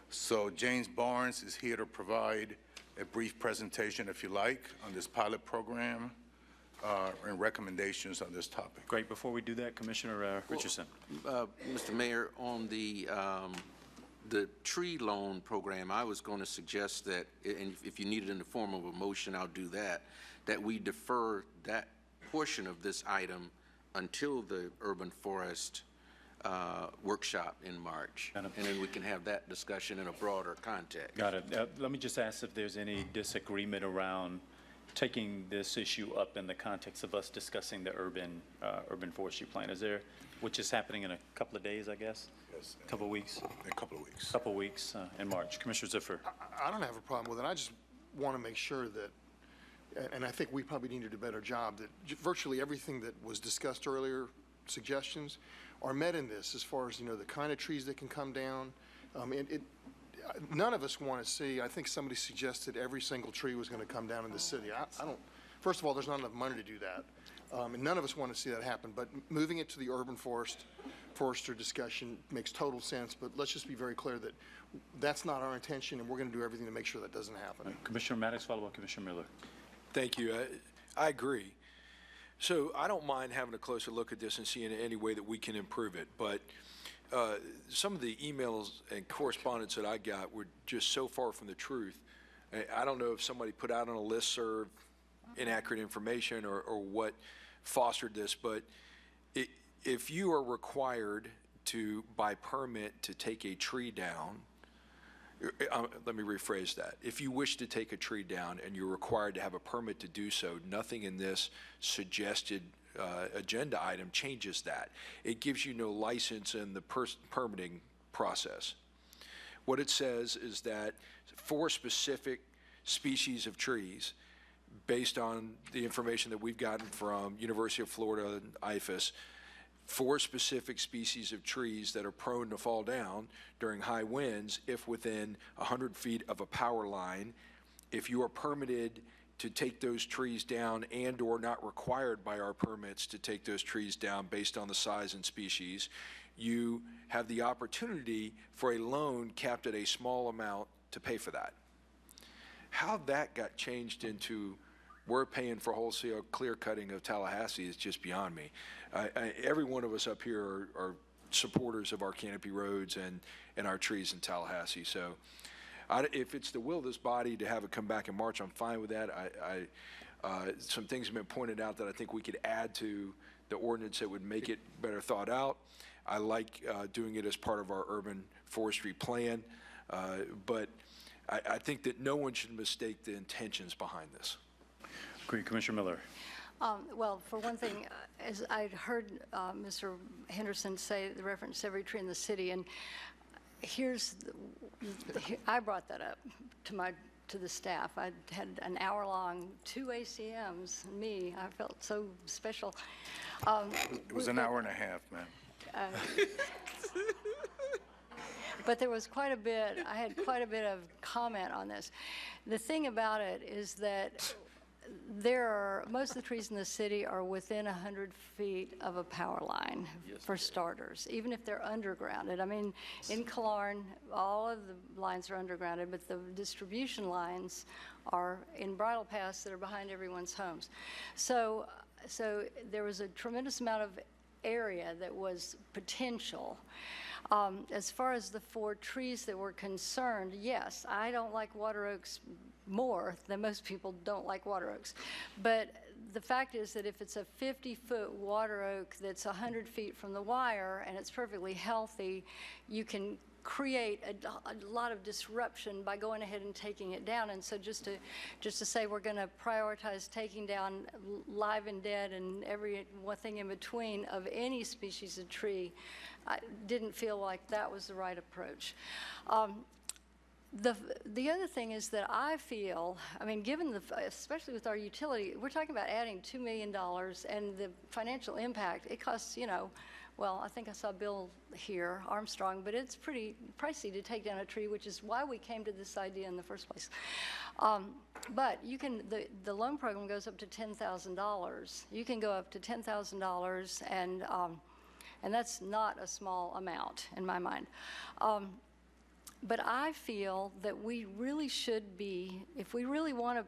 So James Barnes is here to provide a brief presentation, if you like, on this pilot program and recommendations on this topic. Great. Before we do that, Commissioner Richardson. Mr. Mayor, on the tree loan program, I was going to suggest that, and if you need it in the form of a motion, I'll do that, that we defer that portion of this item until the urban forest workshop in March. And then we can have that discussion in a broader context. Got it. Let me just ask if there's any disagreement around taking this issue up in the context of us discussing the urban forestry plan. Is there, which is happening in a couple of days, I guess? Yes. Couple of weeks? In a couple of weeks. Couple of weeks in March. Commissioner Ziffer. I don't have a problem with it. I just want to make sure that, and I think we probably need to do a better job, that virtually everything that was discussed earlier, suggestions, are met in this as far as, the kind of trees that can come down. None of us want to see, I think somebody suggested every single tree was going to come down in the city. I don't, first of all, there's not enough money to do that. And none of us want to see that happen. But moving it to the urban forester discussion makes total sense. But let's just be very clear that that's not our intention, and we're going to do everything to make sure that doesn't happen. Commissioner Maddox, followed by Commissioner Miller. Thank you. I agree. So I don't mind having a closer look at this and seeing any way that we can improve it. But some of the emails and correspondence that I got were just so far from the truth. I don't know if somebody put out on a listserv inaccurate information or what fostered this, but if you are required to, by permit, to take a tree down, let me rephrase that. If you wish to take a tree down and you're required to have a permit to do so, nothing in this suggested agenda item changes that. It gives you no license in the permitting process. What it says is that for specific species of trees, based on the information that we've gotten from University of Florida and IFAS, for specific species of trees that are prone to fall down during high winds, if within 100 feet of a power line, if you are permitted to take those trees down and or not required by our permits to take those trees down based on the size and species, you have the opportunity for a loan capped at a small amount to pay for that. How that got changed into we're paying for wholesale clear cutting of Tallahassee is just beyond me. Every one of us up here are supporters of our canopy roads and our trees in Tallahassee. So if it's the will of this body to have it come back in March, I'm fine with that. Some things have been pointed out that I think we could add to the ordinance that would make it better thought out. I like doing it as part of our urban forestry plan, but I think that no one should mistake the intentions behind this. Great. Commissioner Miller. Well, for one thing, as I'd heard Mr. Henderson say, the reference to every tree in the city, and I brought that up to the staff. I had an hour-long, 2 ACMs, me, I felt so special. It was an hour and a half, man. But there was quite a bit, I had quite a bit of comment on this. The thing about it is that most of the trees in the city are within 100 feet of a power line, for starters, even if they're undergrounded. I mean, in Killarn, all of the lines are undergrounded, but the distribution lines are in bridle paths that are behind everyone's homes. So there was a tremendous amount of area that was potential. As far as the 4 trees that were concerned, yes, I don't like water oaks more than most people don't like water oaks. But the fact is that if it's a 50-foot water oak that's 100 feet from the wire and it's perfectly healthy, you can create a lot of disruption by going ahead and taking it down. And so just to say we're going to prioritize taking down live and dead and every one thing in between of any species of tree, I didn't feel like that was the right approach. The other thing is that I feel, I mean, given especially with our utility, we're talking about adding $2 million, and the financial impact, it costs, well, I think I saw Bill here, Armstrong, but it's pretty pricey to take down a tree, which is why we came to this idea in the first place. But you can, the loan program goes up to $10,000. You can go up to $10,000, and that's not a small amount in my mind. But I feel that we really should be, if we really want to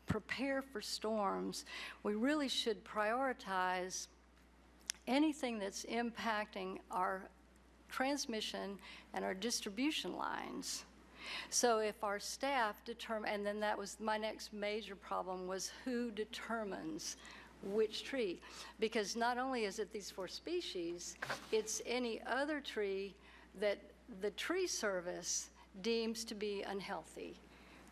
prepare for storms, we really should prioritize anything that's impacting our transmission and our distribution lines. So if our staff and then that was my next major problem, was who determines which tree? Because not only is it these 4 species, it's any other tree that the tree service deems to be unhealthy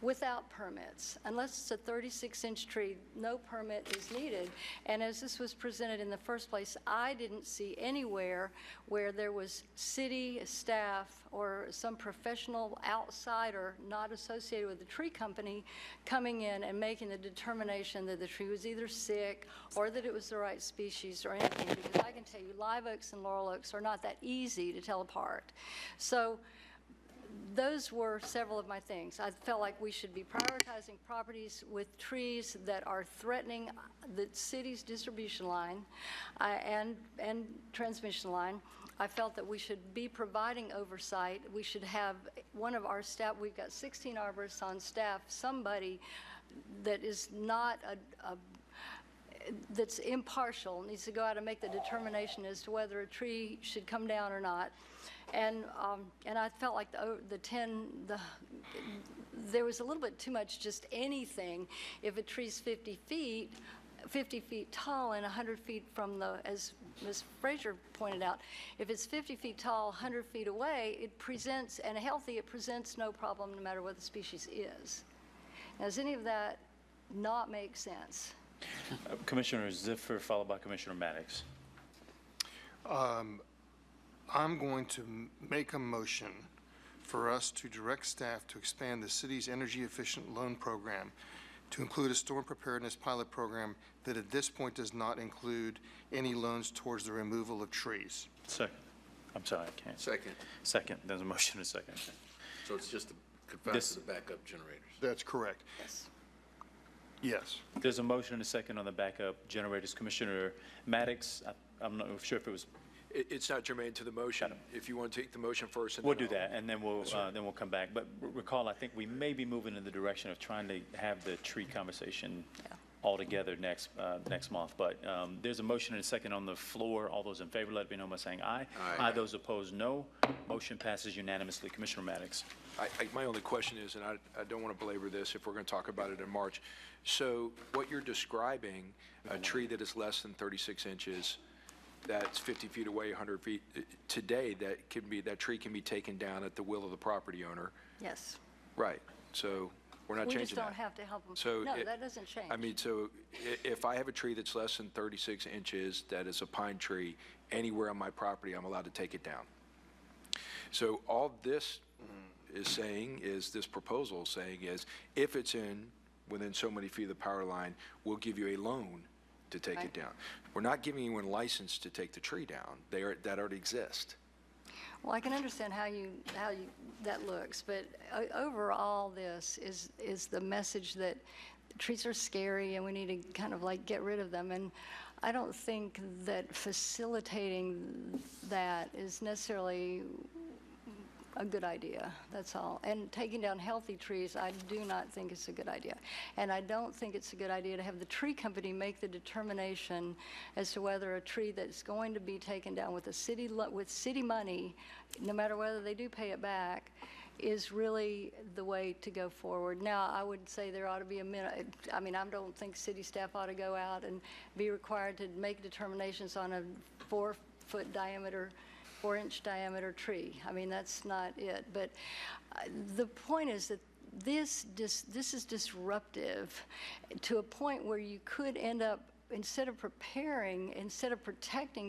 without permits. Unless it's a 36-inch tree, no permit is needed. And as this was presented in the first place, I didn't see anywhere where there was city staff or some professional outsider not associated with the tree company coming in and making the determination that the tree was either sick or that it was the right species or anything. Because I can tell you, live oaks and laurel oaks are not that easy to tell apart. So those were several of my things. I felt like we should be prioritizing properties with trees that are threatening the city's distribution line and transmission line. I felt that we should be providing oversight. We should have one of our staff, we've got 16 arborists on staff, somebody that is not that's impartial, needs to go out and make the determination as to whether a tree should come down or not. And I felt like there was a little bit too much just anything. If a tree's 50 feet tall and 100 feet from as Ms. Frazier pointed out, if it's 50 feet tall, 100 feet away, it presents, and healthy, it presents no problem no matter what the species is. Now, does any of that not make sense? Commissioner Ziffer, followed by Commissioner Maddox. I'm going to make a motion for us to direct staff to expand the city's energy efficient loan program to include a storm preparedness pilot program that at this point does not include any loans towards the removal of trees. Second. I'm sorry, I can't. Second. Second. There's a motion and a second. So it's just to confine to the backup generators. That's correct. Yes. Yes. There's a motion and a second on the backup generators. Commissioner Maddox, I'm not sure if it was. It's not germane to the motion. If you want to take the motion first. And We'll then do that, and then we'll come back. But recall, I think we may be moving in the direction of trying to have the tree conversation all together next month. But there's a motion and a second on the floor. All those in favor, let me know by saying aye. Aye. Those opposed, no. Motion passes unanimously. Commissioner Maddox. My only question is, and I don't want to belabor this if we're going to talk about it in March. So what you're describing, a tree that is less than 36 inches, that's 50 feet away, 100 feet, today that tree can be taken down at the will of the property owner. Yes. Right. So we're not changing that. We just don't have to help them. So no, that doesn't change. I mean, so if I have a tree that's less than 36 inches, that is a pine tree, anywhere on my property, I'm allowed to take it down. So all this is saying is, this proposal is saying is, if it's within so many feet of the power line, we'll give you a loan to take it down. We're not giving anyone license to take the tree down. That already exists. Well, I can understand how that looks, but overall, this is the message that trees are scary and we need to kind of like get rid of them. And I don't think that facilitating that is necessarily a good idea, that's all. And taking down healthy trees, I do not think it's a good idea. And I don't think it's a good idea to have the tree company make the determination as to whether a tree that's going to be taken down with city money, no matter whether they do pay it back, is really the way to go forward. Now, I would say there ought to be a minute. I mean, I don't think city staff ought to go out and be required to make determinations on a 4-foot diameter, 4-inch diameter tree. I mean, that's not it. But the point is that this is disruptive to a point where you could end up, instead of protecting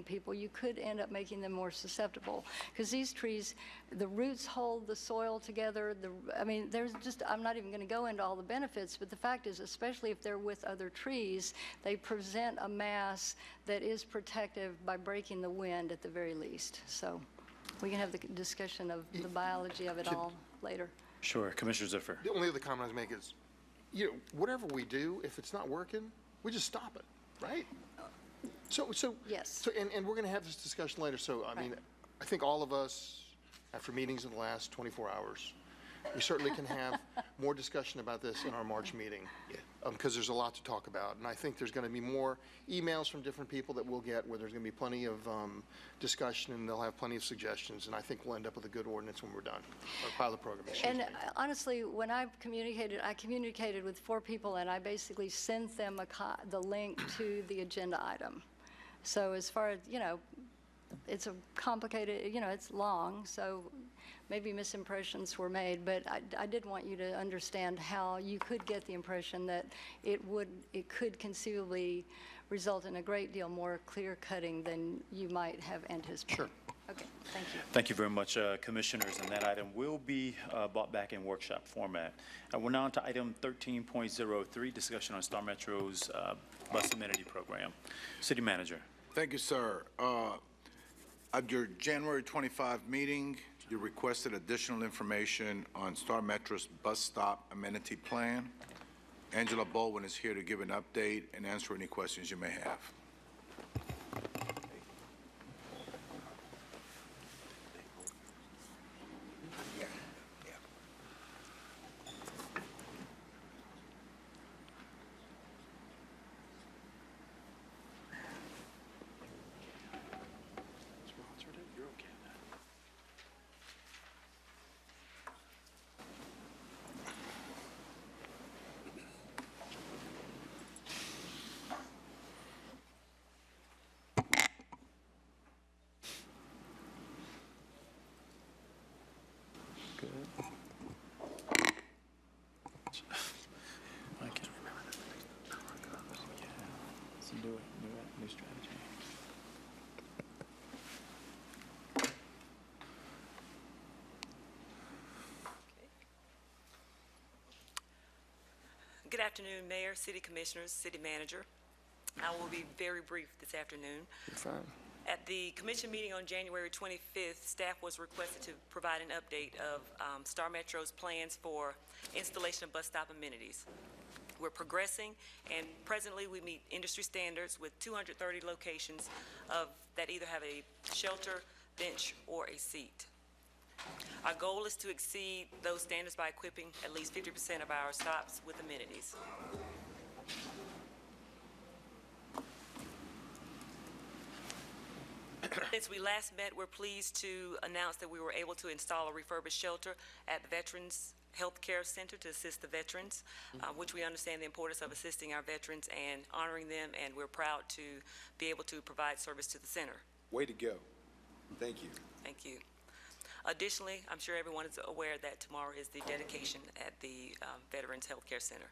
people, you could end up making them more susceptible. Because these trees, the roots hold the soil together. I mean, there's just, I'm not even going to go into all the benefits, but the fact is, especially if they're with other trees, they present a mass that is protective by breaking the wind at the very least. So we can have the discussion of the biology of it all later. Sure. Commissioner Ziffer. The only other comment I was making is, whatever we do, if it's not working, we just stop it, right? Yes. And we're going to have this discussion later. So, I mean, I think all of us, after meetings in the last 24 hours, we certainly can have more discussion about this in our March meeting, because there's a lot to talk about. And I think there's going to be more emails from different people that we'll get, where there's going to be plenty of discussion, and they'll have plenty of suggestions. And I think we'll end up with a good ordinance when we're done, or pilot program. And honestly, when I communicated with 4 people, and I basically sent them the link to the agenda item. So as far as, it's a complicated, it's long, so maybe misimpressions were made, but I did want you to understand how you could get the impression that it could conceivably result in a great deal more clear cutting than you might have anticipated. Sure. Okay, thank you. Thank you very much, Commissioners. And that item will be brought back in workshop format. We're now on to item 13.03, discussion on Star Metro's bus amenity program. City Manager. Thank you, sir. At your January 25 meeting, you requested additional information on Star Metro's bus stop amenity plan. Angela Baldwin is here to give an update and answer any questions you may have. New strategy. Good afternoon, Mayor, City Commissioners, City Manager. I will be very brief this afternoon. You're fine. At the Commission meeting on January 25th, staff was requested to provide an update of Star Metro's plans for installation of bus stop amenities. We're progressing, and presently we meet industry standards with 230 locations that either have a shelter, bench, or a seat. Our goal is to exceed those standards by equipping at least 50% of our stops with amenities. Since we last met, we're pleased to announce that we were able to install a refurbished shelter at the Veterans Healthcare Center to assist the veterans, which we understand the importance of assisting our veterans and honoring them, and we're proud to be able to provide service to the center. Way to go. Thank you. Thank you. Additionally, I'm sure everyone is aware that tomorrow is the dedication at the Veterans Healthcare Center.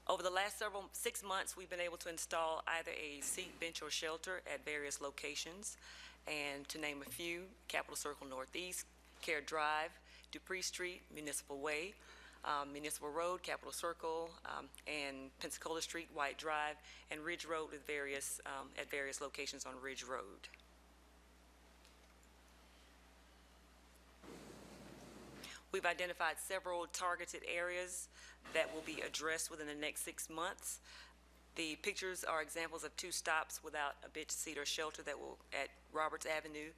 Over the last 6 months, we've been able to install either a seat, bench, or shelter at various locations, and to name a few: Capitol Circle Northeast, Care Drive, Dupree Street, Municipal Way, Municipal Road, Capitol Circle, and Pensacola Street, White Drive, and Ridge Road with at various locations on Ridge Road. We've identified several targeted areas that will be addressed within the next 6 months. The pictures are examples of 2 stops without a bench, seat, or shelter that will at Roberts Avenue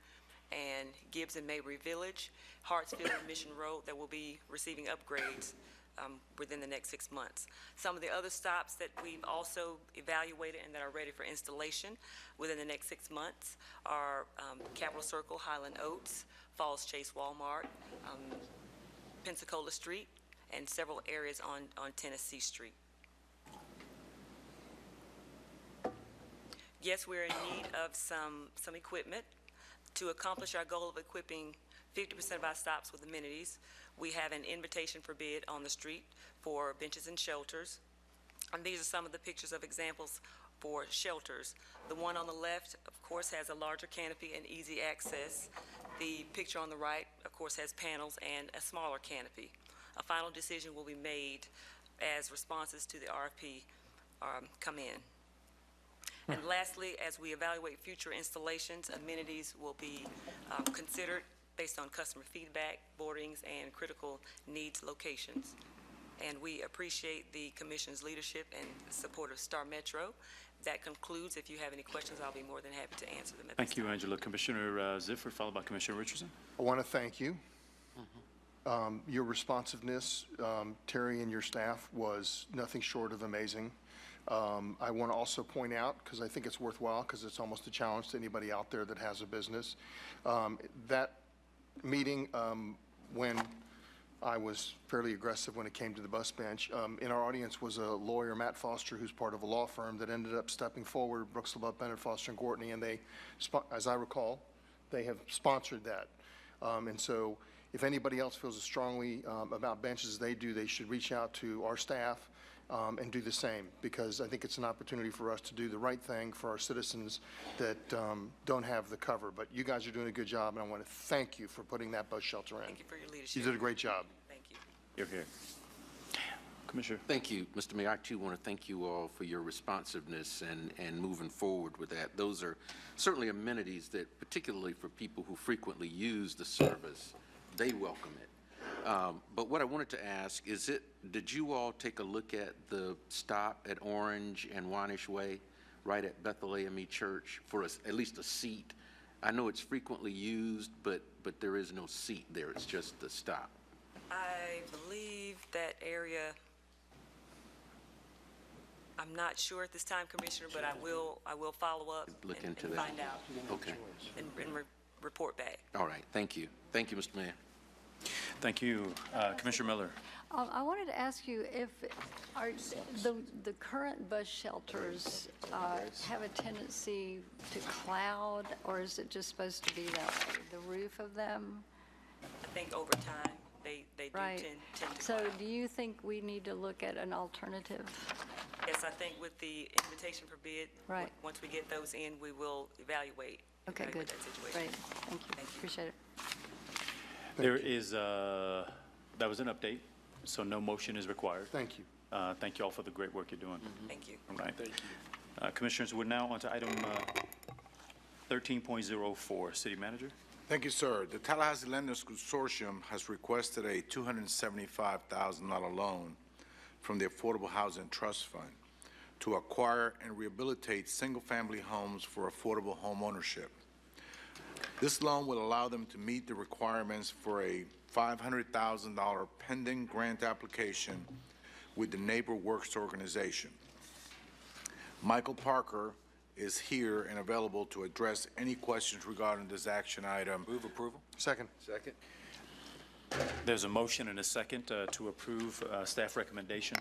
and Gibbs and Mabry Village, Hartsfield and Mission Road that will be receiving upgrades within the next 6 months. Some of the other stops that we've also evaluated and that are ready for installation within the next 6 months are Capitol Circle, Highland Oats, Falls Chase Walmart, Pensacola Street, and several areas on Tennessee Street. Yes, we're in need of some equipment. To accomplish our goal of equipping 50% of our stops with amenities, we have an invitation for bid on the street for benches and shelters. And these are some of the pictures of examples for shelters. The one on the left, of course, has a larger canopy and easy access. The picture on the right, of course, has panels and a smaller canopy. A final decision will be made as responses to the RFP come in. And lastly, as we evaluate future installations, amenities will be considered based on customer feedback, boardings, and critical needs locations. And we appreciate the Commission's leadership and support of Star Metro. That concludes. If you have any questions, I'll be more than happy to answer them at this Thank you, time. Angela. Commissioner Zifford, followed by Commissioner Richardson. I want to thank you. Your responsiveness, Terry and your staff, was nothing short of amazing. I want to also point out, because I think it's worthwhile, because it's almost a challenge to anybody out there that has a business, that meeting, when I was fairly aggressive when it came to the bus bench, in our audience was a lawyer, Matt Foster, who's part of a law firm that ended up stepping forward, Brooks LaBeouf, Bennett, Foster, and Courtney, and they, as I recall, they have sponsored that. And so if anybody else feels as strongly about benches as they do, they should reach out to our staff and do the same, because I think it's an opportunity for us to do the right thing for our citizens that don't have the cover. But you guys are doing a good job, and I want to thank you for putting that bus shelter in. Thank you for your leadership. You did a great job. Thank you. You're here. Commissioner. Thank you, Mr. Mayor. I too want to thank you all for your responsiveness and moving forward with that. Those are certainly amenities that, particularly for people who frequently use the service, they welcome it. But what I wanted to ask is, did you all take a look at the stop at Orange and Wanish Way, right at Bethel AME Church, for at least a seat? I know it's frequently used, but there is no seat there. It's just the stop. I believe that area, I'm not sure at this time, Commissioner, but I will follow up Look and into that. find out Okay. and report back. All right. Thank you. Thank you, Mr. Mayor. Thank you. Commissioner Miller. I wanted to ask you if the current bus shelters have a tendency to cloud, or is it just supposed to be that way, the roof of them? I think over time, they do Right. tend to So cloud. do you think we need to look at an alternative? Yes, I think with the invitation for bid, Right. once we get those in, we will evaluate Okay, good. that situation. Great. Thank you. Thank you. Appreciate it. There is, that was an update, so no motion is required. Thank you. Thank you all for the great work you're doing. Thank you. All right. Thank you. Commissioners, we're now on to item 13.04, City Manager. Thank you, sir. The Tallahassee Lenders Consortium has requested a $275,000 loan from the Affordable Housing Trust Fund to acquire and rehabilitate single-family homes for affordable home ownership. This loan will allow them to meet the requirements for a $500,000 pending grant application with the Neighbor Works organization. Michael Parker is here and available to address any questions regarding this action item. Move approval? Second. Second. There's a motion and a second to approve staff recommendation.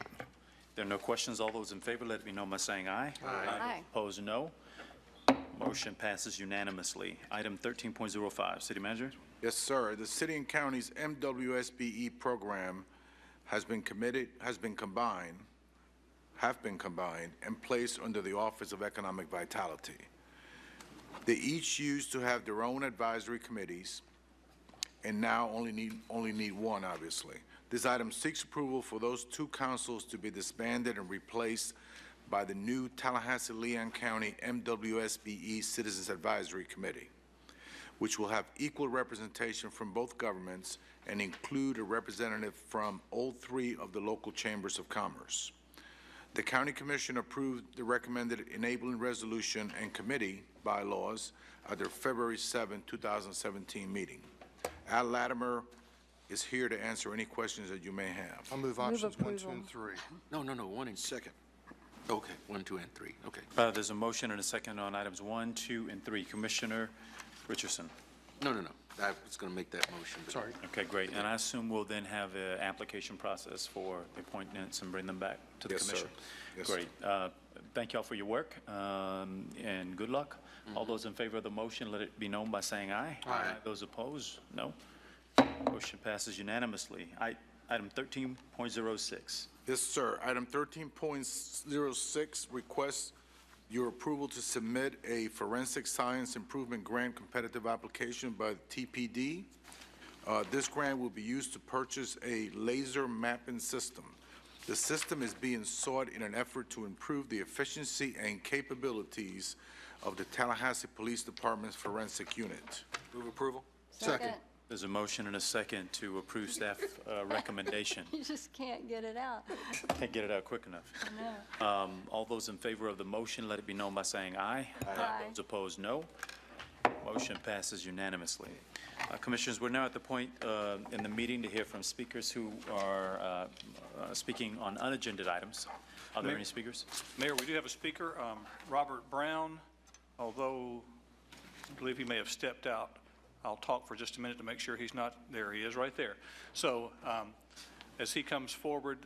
There are no questions. All those in favor, let me know by saying aye. Aye. Opposed, no. Motion passes unanimously. Item 13.05, City Manager. Yes, sir. The city and county's MWSBE program have been combined, and placed under the Office of Economic Vitality. They each used to have their own advisory committees, and now only need one, obviously. This item seeks approval for those two councils to be disbanded and replaced by the new Tallahassee-Leon County MWSBE Citizens Advisory Committee, which will have equal representation from both governments and include a representative from all three of the local chambers of commerce. The County Commission approved the recommended enabling resolution and committee bylaws at their February 7, 2017 meeting. Al Latimer is here to answer any questions that you may have. I'll move options 1, 2, approval. and 3. No, 1 and second. Okay, 1, 2, and 3. Okay. There's a motion and a second on items 1, 2, and 3. Commissioner Richardson. No. I was going to make that motion. but- Sorry. Okay, great. And I assume we'll then have an application process for the appointments and bring them back to the Yes, sir. commission? Yes, sir. Great. Thank y'all for your work, and good luck. All those in favor of the motion, let it be known by saying aye. Aye. Those opposed, no. Motion passes unanimously. Item 13.06. Yes, sir. Item 13.06 requests your approval to submit a forensic science improvement grant competitive application by the TPD. This grant will be used to purchase a laser mapping system. The system is being sought in an effort to improve the efficiency and capabilities of the Tallahassee Police Department's forensic unit. Move approval? Second. There's a motion and a second to approve staff recommendation. You just can't get it out. Can't get it out quick enough. No. All those in favor of the motion, let it be known by saying aye. Aye. Those opposed, no. Motion passes unanimously. Commissioners, we're now at the point in the meeting to hear from speakers who are speaking on unagended items. Are there any speakers? Mayor, we do have a speaker, Robert Brown, although I believe he may have stepped out. I'll talk for just a minute to make sure he's not there. He is right there. So as he comes forward,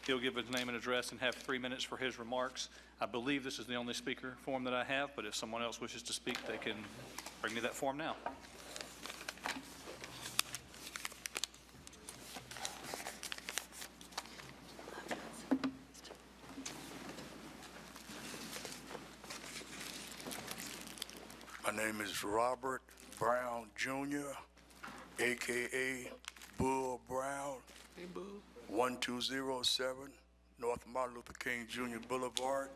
he'll give his name and address and have 3 minutes for his remarks. I believe this is the only speaker form that I have, but if someone else wishes to speak, they can bring me that form now. My name is Robert Brown Jr., a.k.a. Bull Brown. Hey, Boo. 1207 North Martin Luther King Jr. Boulevard.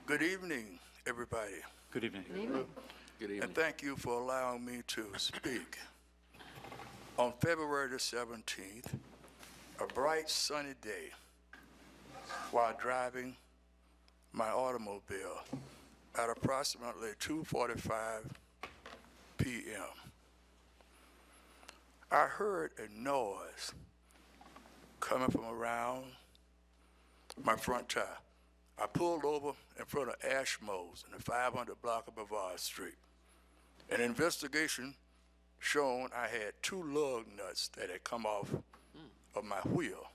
Good evening, everybody, Good evening. Good evening. and thank you for allowing me to speak. On February the 17th, a bright sunny day, while driving my automobile at approximately 2:45 p.m., I heard a noise coming from around my front tire. I pulled over in front of Ashmo's in the 500 block of Brevard Street. An investigation shown I had 2 lug nuts that had come off of my wheel.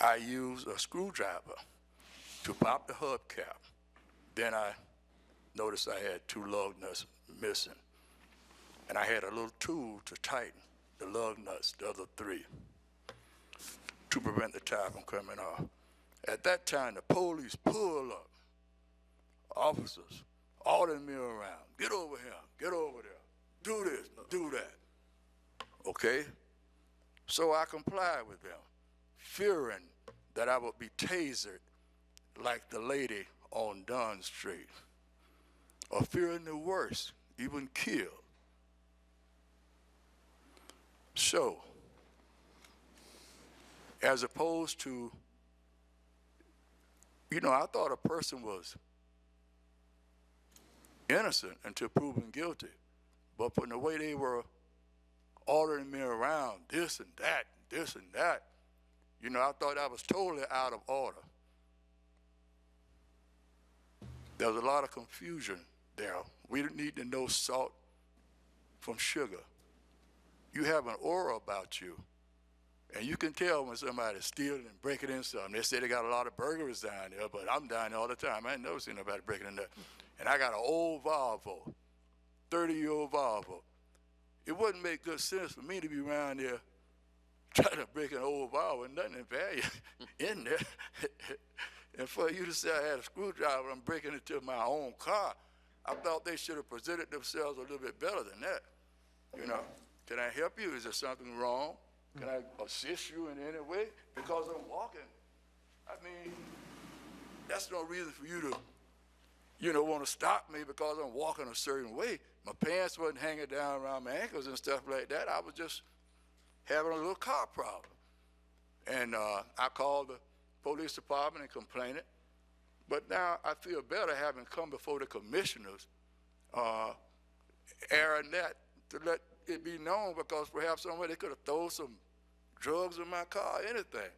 I used a screwdriver to pop the hubcap. Then I noticed I had 2 lug nuts missing. And I had a little tool to tighten the lug nuts, the other 3, to prevent the tire from coming off. At that time, the police pulled up. Officers ordering me around. Get over here, get over there. Do this, do that. Okay? So I complied with them, fearing that I would be tasered like the lady on Dunn Street, or fearing the worst, even killed. So, as opposed to, I thought a person was innocent until proven guilty. But from the way they were ordering me around, this and that, I thought I was totally out of order. There was a lot of confusion there. We didn't need to know salt from sugar. You have an aura about you, and you can tell when somebody's stealing and breaking in something. They say they got a lot of burglaries down there, but I'm down there all the time. I ain't never seen nobody breaking in there. And I got an old Volvo, 30-year-old Volvo. It wouldn't make good sense for me to be around there trying to break an old Volvo and nothing in value in there. And for you to say I had a screwdriver, I'm breaking into my own car, I thought they should have presented themselves a little bit better than that. Can I help you? Is there something wrong? Can I assist you in any way? Because I'm walking. I mean, that's no reason for you to, want to stop me because I'm walking a certain way. My pants wasn't hanging down around my ankles and stuff like that. I was just having a little car problem. And I called the police department and complained it. But now I feel better having come before the commissioners, airing that to let it be known, because perhaps somebody could have thrown some drugs in my car, anything.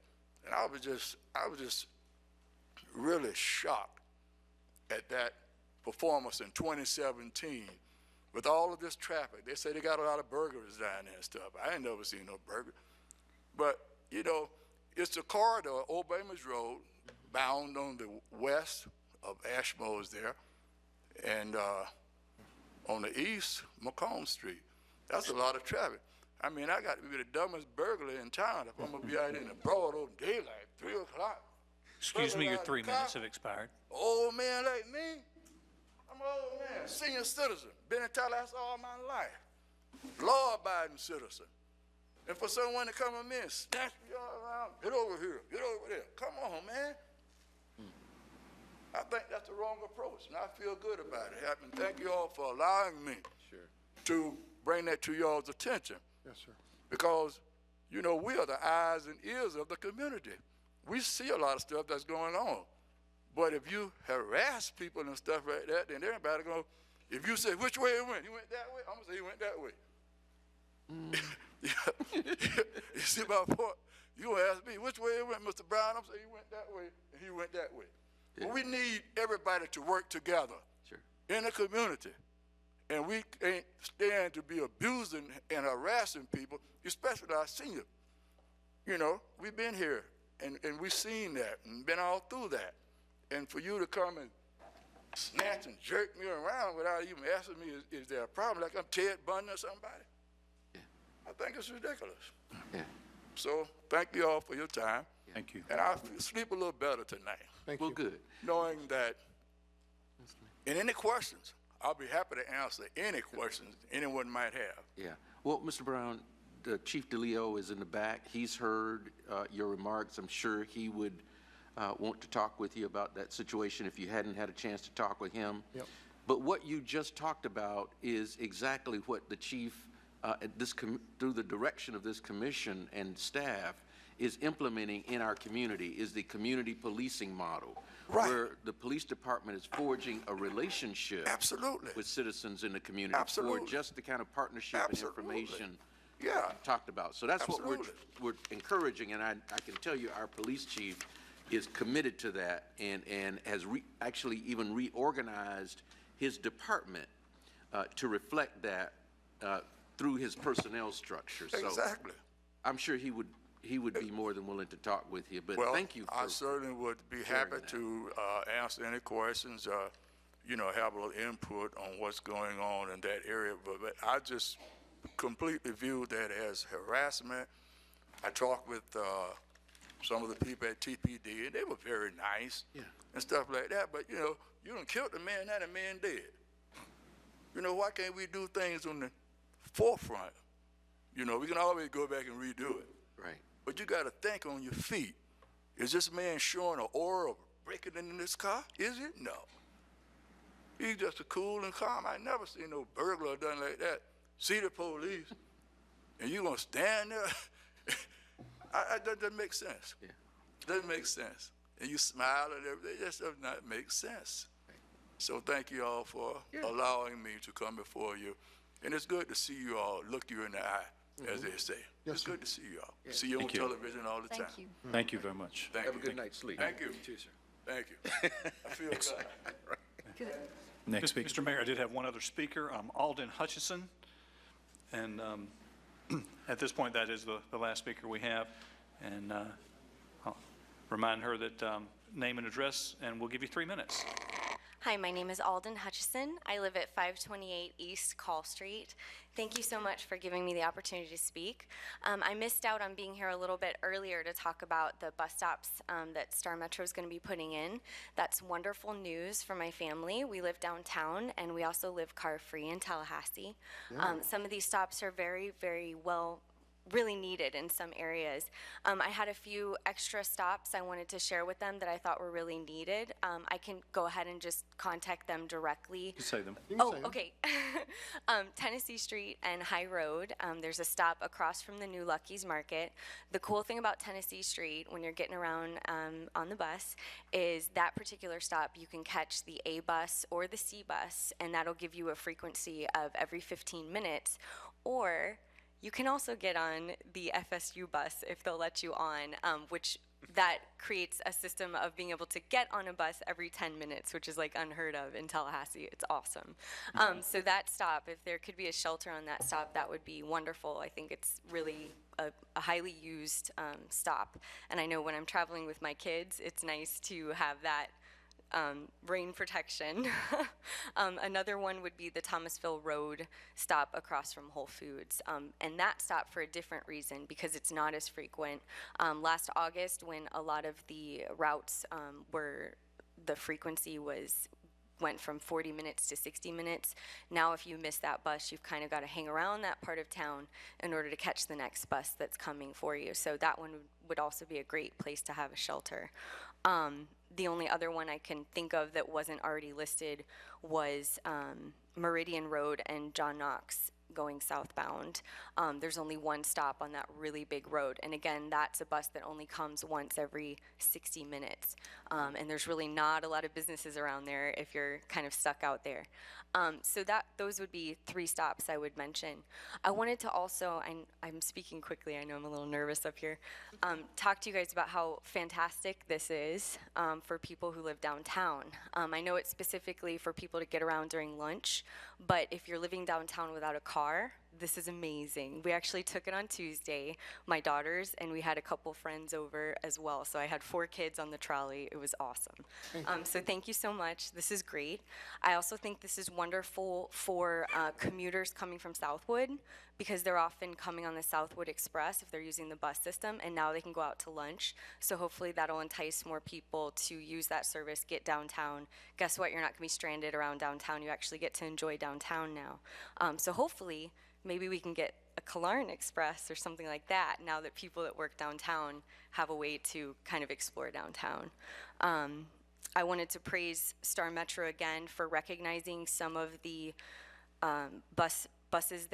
And I was just really shocked at that performance in 2017 with all of this traffic. They say they got a lot of burglars down there and stuff. I ain't never seen no burglar. But, you know, it's a corridor, Old Bainbridge Road, bound on the west of Ashmore's there, and on the east, Macomb Street. That's a lot of traffic. I mean, I got to be the dumbest burglar in town if I'm going to be out in the broad open daylight, 3 o'clock. Excuse me, your Burglar 3 out the minutes car. have expired. Old man like me, I'm an old man, senior citizen, been in Tallahassee all my life, law-abiding citizen. And for someone to come at me and snatch me all around, get over here, get over there, come on, man. I think that's the wrong approach, and I feel good about it. And thank you all for allowing me to bring that to y'all's attention. Yes, sir. Because, you know, we are the eyes and ears of the community. We see a lot of stuff that's going on. But if you harass people and stuff like that, then everybody go, if you say, which way it went? He went that way? I'm going to say he went that way. You see my point? You gonna ask me, which way it went, Mr. Brown? I'm saying he went that way, and he went that way. Yeah. But we need everybody to work together in the community. And we ain't stand to be abusing and harassing people, especially our seniors. You know, we've been here, and we've seen that and been all through that. And for you to come and snatch and jerk me around without even asking me, is there a problem? Like I'm Ted Bundy or somebody? Yeah. I think it's ridiculous. Yeah. So thank you all for your time. Thank you. And I'll sleep a little better tonight. Thank you. Good. Knowing that in any questions, I'll be happy to answer any questions anyone might have. Yeah. Well, Mr. Brown, Chief DeLeo is in the back. He's heard your remarks. I'm sure he would want to talk with you about that situation if you hadn't had a chance to talk with him. Yep. But what you just talked about is exactly what the chief, through the direction of this commission and staff, is implementing in our community, is the community policing model. Right. Where the police department is forging a relationship with citizens in the community for just the kind of partnership and information talked about. So that's what we're encouraging, and I can tell you our police chief is committed to that and has actually even reorganized his department to reflect that through his personnel structure. So exactly. I'm sure he would be more than willing to talk with you, but well, thank you for I certainly would be happy to answer any questions, you know, have a little input on what's going on in that area, but I just completely view that as harassment. I talked with some of the people at TPD, and they were very nice and stuff like that, but, you know, you done killed a man, not a man dead. You know, why can't we do things on the forefront? You know, we can always go back and redo it. Right. But you got to think on your feet. Is this man showing an aura of breaking into this car? Is it? No. He's just a cool and calm. I never seen no burglar done like that. See the police, and you gonna stand there? That doesn't make sense. Yeah. Doesn't make sense. And you smile and everything. That does not make sense. Right. So thank you all for allowing me to come before you. And it's good to see you all, look you in the eye, as they say. Yes, it's sir. good to see you all. See you on television all the time. Thank you. Thank you very much. Thank Have you. a good night's sleep. Thank you. You too, sir. Thank you. I feel good. Next speaker. Mr. Mayor, I did have one other speaker, Alden Hutchison. And at this point, that is the last speaker we have. And I'll remind her that name and address, and we'll give you 3 minutes. Hi, my name is Alden Hutchison. I live at 528 East Call Street. Thank you so much for giving me the opportunity to speak. I missed out on being here a little bit earlier to talk about the bus stops that Star Metro is going to be putting in. That's wonderful news for my family. We live downtown, and we also live car-free in Tallahassee. Some of these stops are very, very really needed in some areas. I had a few extra stops I wanted to share with them that I thought were really needed. I can go ahead and just contact them directly. You say them. Okay. Tennessee Street and High Road, there's a stop across from the new Lucky's Market. The cool thing about Tennessee Street when you're getting around on the bus is that particular stop you can catch the A bus or the C bus, and that'll give you a frequency of every 15 minutes. Or you can also get on the FSU bus if they'll let you on, which that creates a system of being able to get on a bus every 10 minutes, which is like unheard of in Tallahassee. It's awesome. So that stop, if there could be a shelter on that stop, that would be wonderful. I think it's really a highly used stop. And I know when I'm traveling with my kids, it's nice to have that rain protection. Another one would be the Thomasville Road stop across from Whole Foods. And that stop for a different reason, because it's not as frequent. Last August, when a lot of the routes the frequency went from 40 minutes to 60 minutes. Now if you miss that bus, you've kind of got to hang around that part of town in order to catch the next bus that's coming for you. So that one would also be a great place to have a shelter. The only other one I can think of that wasn't already listed was Meridian Road and John Knox going southbound. There's only one stop on that really big road. And again, that's a bus that only comes once every 60 minutes. And there's really not a lot of businesses around there if you're kind of stuck out there. So those would be 3 stops I would mention. I wanted to also, I'm speaking quickly, I know I'm a little nervous up here, talk to you guys about how fantastic this is for people who live downtown. I know it's specifically for people to get around during lunch, but if you're living downtown without a car, this is amazing. We actually took it on Tuesday, my daughters, and we had a couple friends over as well. So I had 4 kids on the trolley. It was awesome. So thank you so much. This is great. I also think this is wonderful for commuters coming from Southwood, because they're often coming on the Southwood Express if they're using the bus system, and now they can go out to lunch. So hopefully that'll entice more people to use that service, get downtown. Guess what? You're not going to be stranded around downtown. You actually get to enjoy downtown now. So hopefully maybe we can get a Killarn Express or something like that now that people that work downtown have a way to kind of explore downtown. I wanted to praise Star Metro again for recognizing some of the buses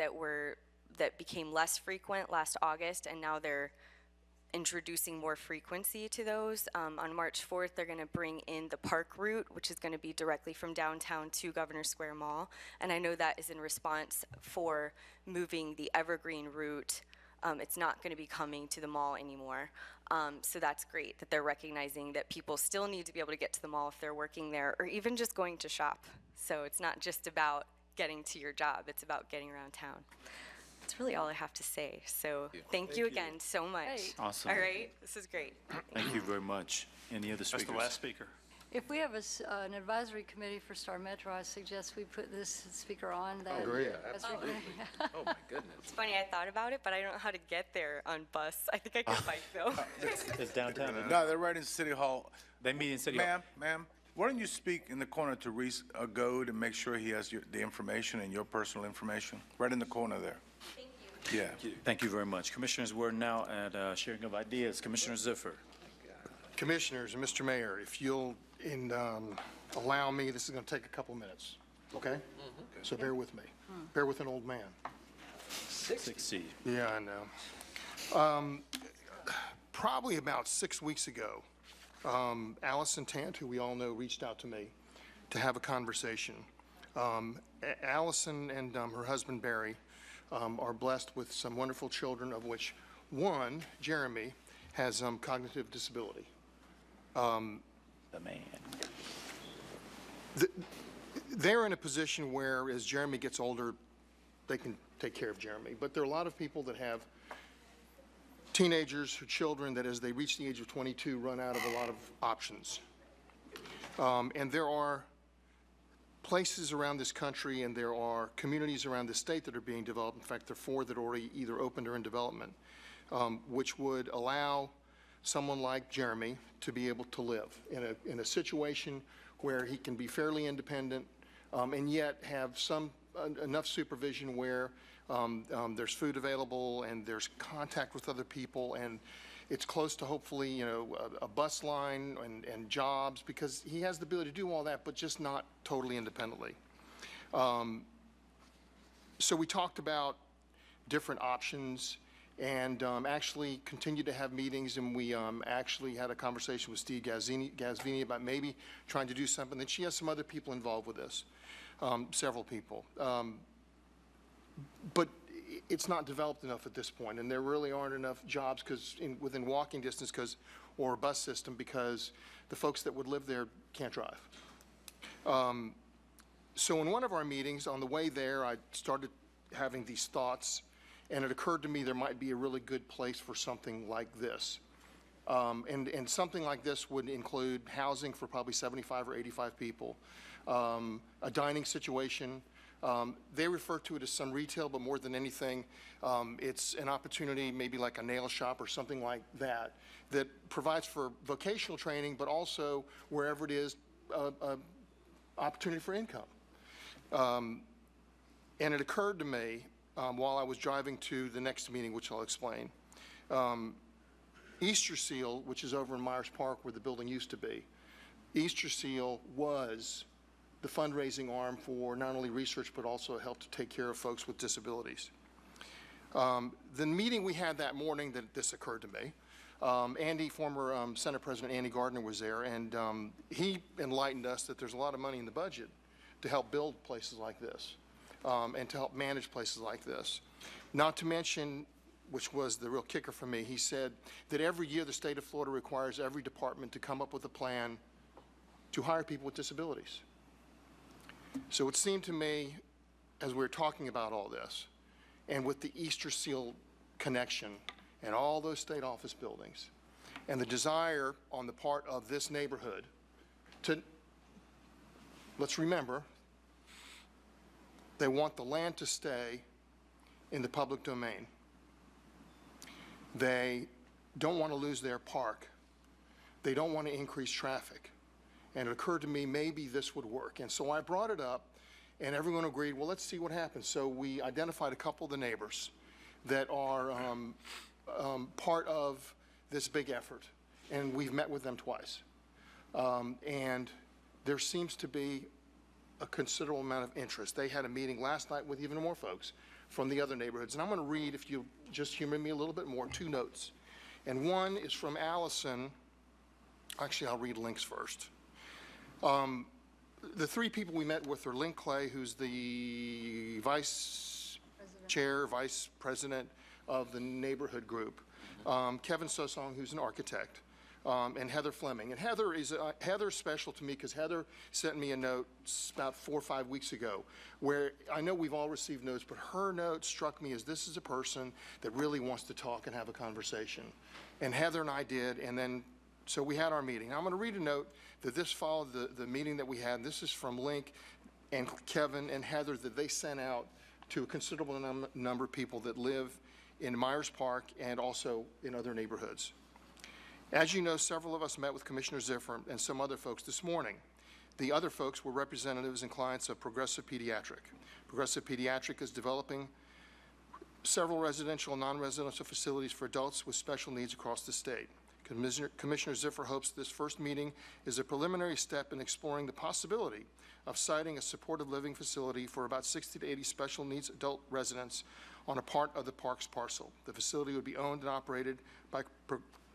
that became less frequent last August, and now they're introducing more frequency to those. On March 4th, they're going to bring in the Park route, which is going to be directly from downtown to Governor Square Mall. And I know that is in response for moving the Evergreen route. It's not going to be coming to the mall anymore. So that's great that they're recognizing that people still need to be able to get to the mall if they're working there, or even just going to shop. So it's not just about getting to your job, it's about getting around town. That's really all I have to say. So thank you again so much. Great. Awesome. All right, this is great. Thank you very much. Any other speakers? That's the last speaker. If we have an advisory committee for Star Metro, I suggest we put this speaker on that. Oh, yeah, advisory absolutely. committee. Oh, my goodness. It's funny, I thought about it, but I don't know how to get there on bus. I think I can bike though. It's downtown. isn't it? No, they're right in City Hall. They meet in City Hall. Ma'am, why don't you speak in the corner to Reese Goad and make sure he has the information and your personal information? Right in the corner there. Thank you. Yeah. Thank you very much. Commissioners, we're now at sharing of ideas. Commissioner Ziffer. Commissioners and Mr. Mayor, if you'll allow me, this is going to take a couple minutes, okay? So bear with me. Bear with an old man. 60. Yeah, I know. Probably about 6 weeks ago, Allison Tant, who we all know, reached out to me to have a conversation. Allison and her husband, Barry, are blessed with some wonderful children, of which one, Jeremy, has cognitive disability. The man. They're in a position where, as Jeremy gets older, they can take care of Jeremy. But there are a lot of people that have teenagers or children that, as they reach the age of 22, run out of a lot of options. And there are places around this country and there are communities around the state that are being developed. In fact, there are 4 that are already either opened or in development, which would allow someone like Jeremy to be able to live in a situation where he can be fairly independent and yet have enough supervision where there's food available and there's contact with other people, and it's close to hopefully a bus line and jobs, because he has the ability to do all that, but just not totally independently. So we talked about different options and actually continued to have meetings, and we actually had a conversation with Steve Gazvini about maybe trying to do something. Then she has some other people involved with this, several people. But it's not developed enough at this point, and there really aren't enough jobs within walking distance or a bus system because the folks that would live there can't drive. So in one of our meetings, on the way there, I started having these thoughts, and it occurred to me there might be a really good place for something like this. And something like this would include housing for probably 75 or 85 people, a dining situation. They refer to it as some retail, but more than anything, it's an opportunity, maybe like a nail shop or something like that, that provides for vocational training, but also wherever it is, opportunity for income. And it occurred to me while I was driving to the next meeting, which I'll explain. Easter Seal, which is over in Myers Park where the building used to be, Easter Seal was the fundraising arm for not only research but also help to take care of folks with disabilities. The meeting we had that morning that this occurred to me, former Senate President Andy Gardner was there, and he enlightened us that there's a lot of money in the budget to help build places like this and to help manage places like this. Not to mention, which was the real kicker for me, he said that every year the state of Florida requires every department to come up with a plan to hire people with disabilities. So it seemed to me, as we were talking about all this, and with the Easter Seal connection and all those state office buildings, and the desire on the part of this neighborhood to, let's remember, they want the land to stay in the public domain. They don't want to lose their park. They don't want to increase traffic. And it occurred to me maybe this would work. And so I brought it up, and everyone agreed, well, let's see what happens. So we identified a couple of the neighbors that are part of this big effort, and we've met with them twice. And there seems to be a considerable amount of interest. They had a meeting last night with even more folks from the other neighborhoods. And I'm going to read, if you just humor me a little bit more, 2 notes. And one is from Allison. Actually, I'll read Link's first. The 3 people we met with are Link Clay, who's the vice president of the neighborhood group, Kevin Sosong, who's an architect, and Heather Fleming. And Heather's special to me because Heather sent me a note about 4 or 5 weeks ago where I know we've all received notes, but her note struck me as this is a person that really wants to talk and have a conversation. And Heather and I did, and then so we had our meeting. Now I'm going to read a note that this followed the meeting that we had. This is from Link and Kevin and Heather that they sent out to a considerable number of people that live in Myers Park and also in other neighborhoods. As you know, several of us met with Commissioner Ziffer and some other folks this morning. The other folks were representatives and clients of Progressive Pediatric. Progressive Pediatric is developing several residential and non-residential facilities for adults with special needs across the state. Commissioner Ziffer hopes this first meeting is a preliminary step in exploring the possibility of siting a supportive living facility for about 60 to 80 special needs adult residents on a part of the park's parcel. The facility would be owned and operated by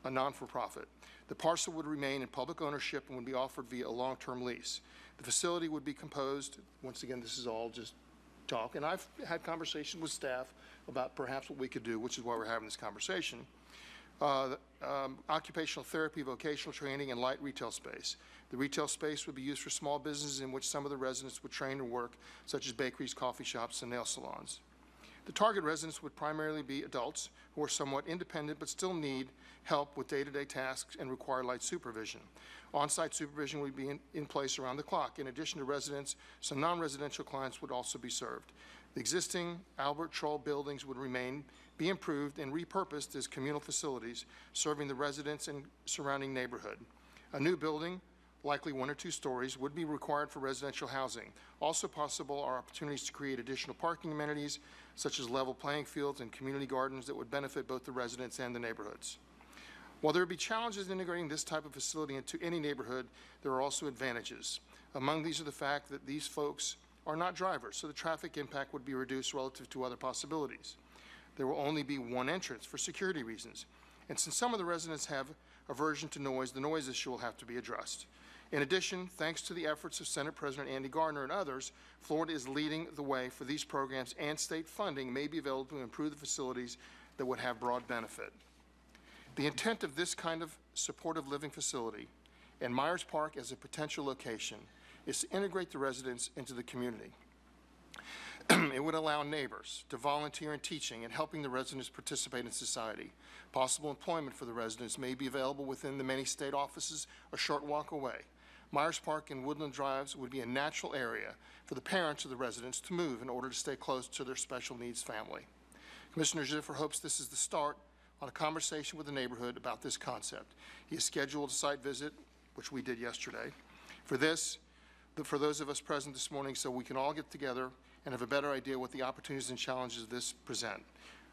a non-for-profit. The parcel would remain in public ownership and would be offered via a long-term lease. The facility would be composed, once again, this is all just talk, and I've had conversations with staff about perhaps what we could do, which is why we're having this conversation. Occupational therapy, vocational training, and light retail space. The retail space would be used for small businesses in which some of the residents would train or work, such as bakeries, coffee shops, and nail salons. The target residents would primarily be adults who are somewhat independent but still need help with day-to-day tasks and require light supervision. On-site supervision would be in place around the clock. In addition to residents, some non-residential clients would also be served. The existing Albert Troll buildings would be improved and repurposed as communal facilities, serving the residents and surrounding neighborhood. A new building, likely 1 or 2 stories, would be required for residential housing. Also possible are opportunities to create additional parking amenities, such as level playing fields and community gardens that would benefit both the residents and the neighborhoods. While there would be challenges integrating this type of facility into any neighborhood, there are also advantages. Among these are the fact that these folks are not drivers, so the traffic impact would be reduced relative to other possibilities. There will only be 1 entrance for security reasons. And since some of the residents have aversion to noise, the noise issue will have to be addressed. In addition, thanks to the efforts of Senate President Andy Gardner and others, Florida is leading the way for these programs, and state funding may be available to improve the facilities that would have broad benefit. The intent of this kind of supportive living facility and Myers Park as a potential location is to integrate the residents into the community. It would allow neighbors to volunteer in teaching and helping the residents participate in society. Possible employment for the residents may be available within the many state offices a short walk away. Myers Park and Woodland Drives would be a natural area for the parents of the residents to move in order to stay close to their special needs family. Commissioner Ziffer hopes this is the start on a conversation with the neighborhood about this concept. He has scheduled a site visit, which we did yesterday, for those of us present this morning, so we can all get together and have a better idea what the opportunities and challenges this present.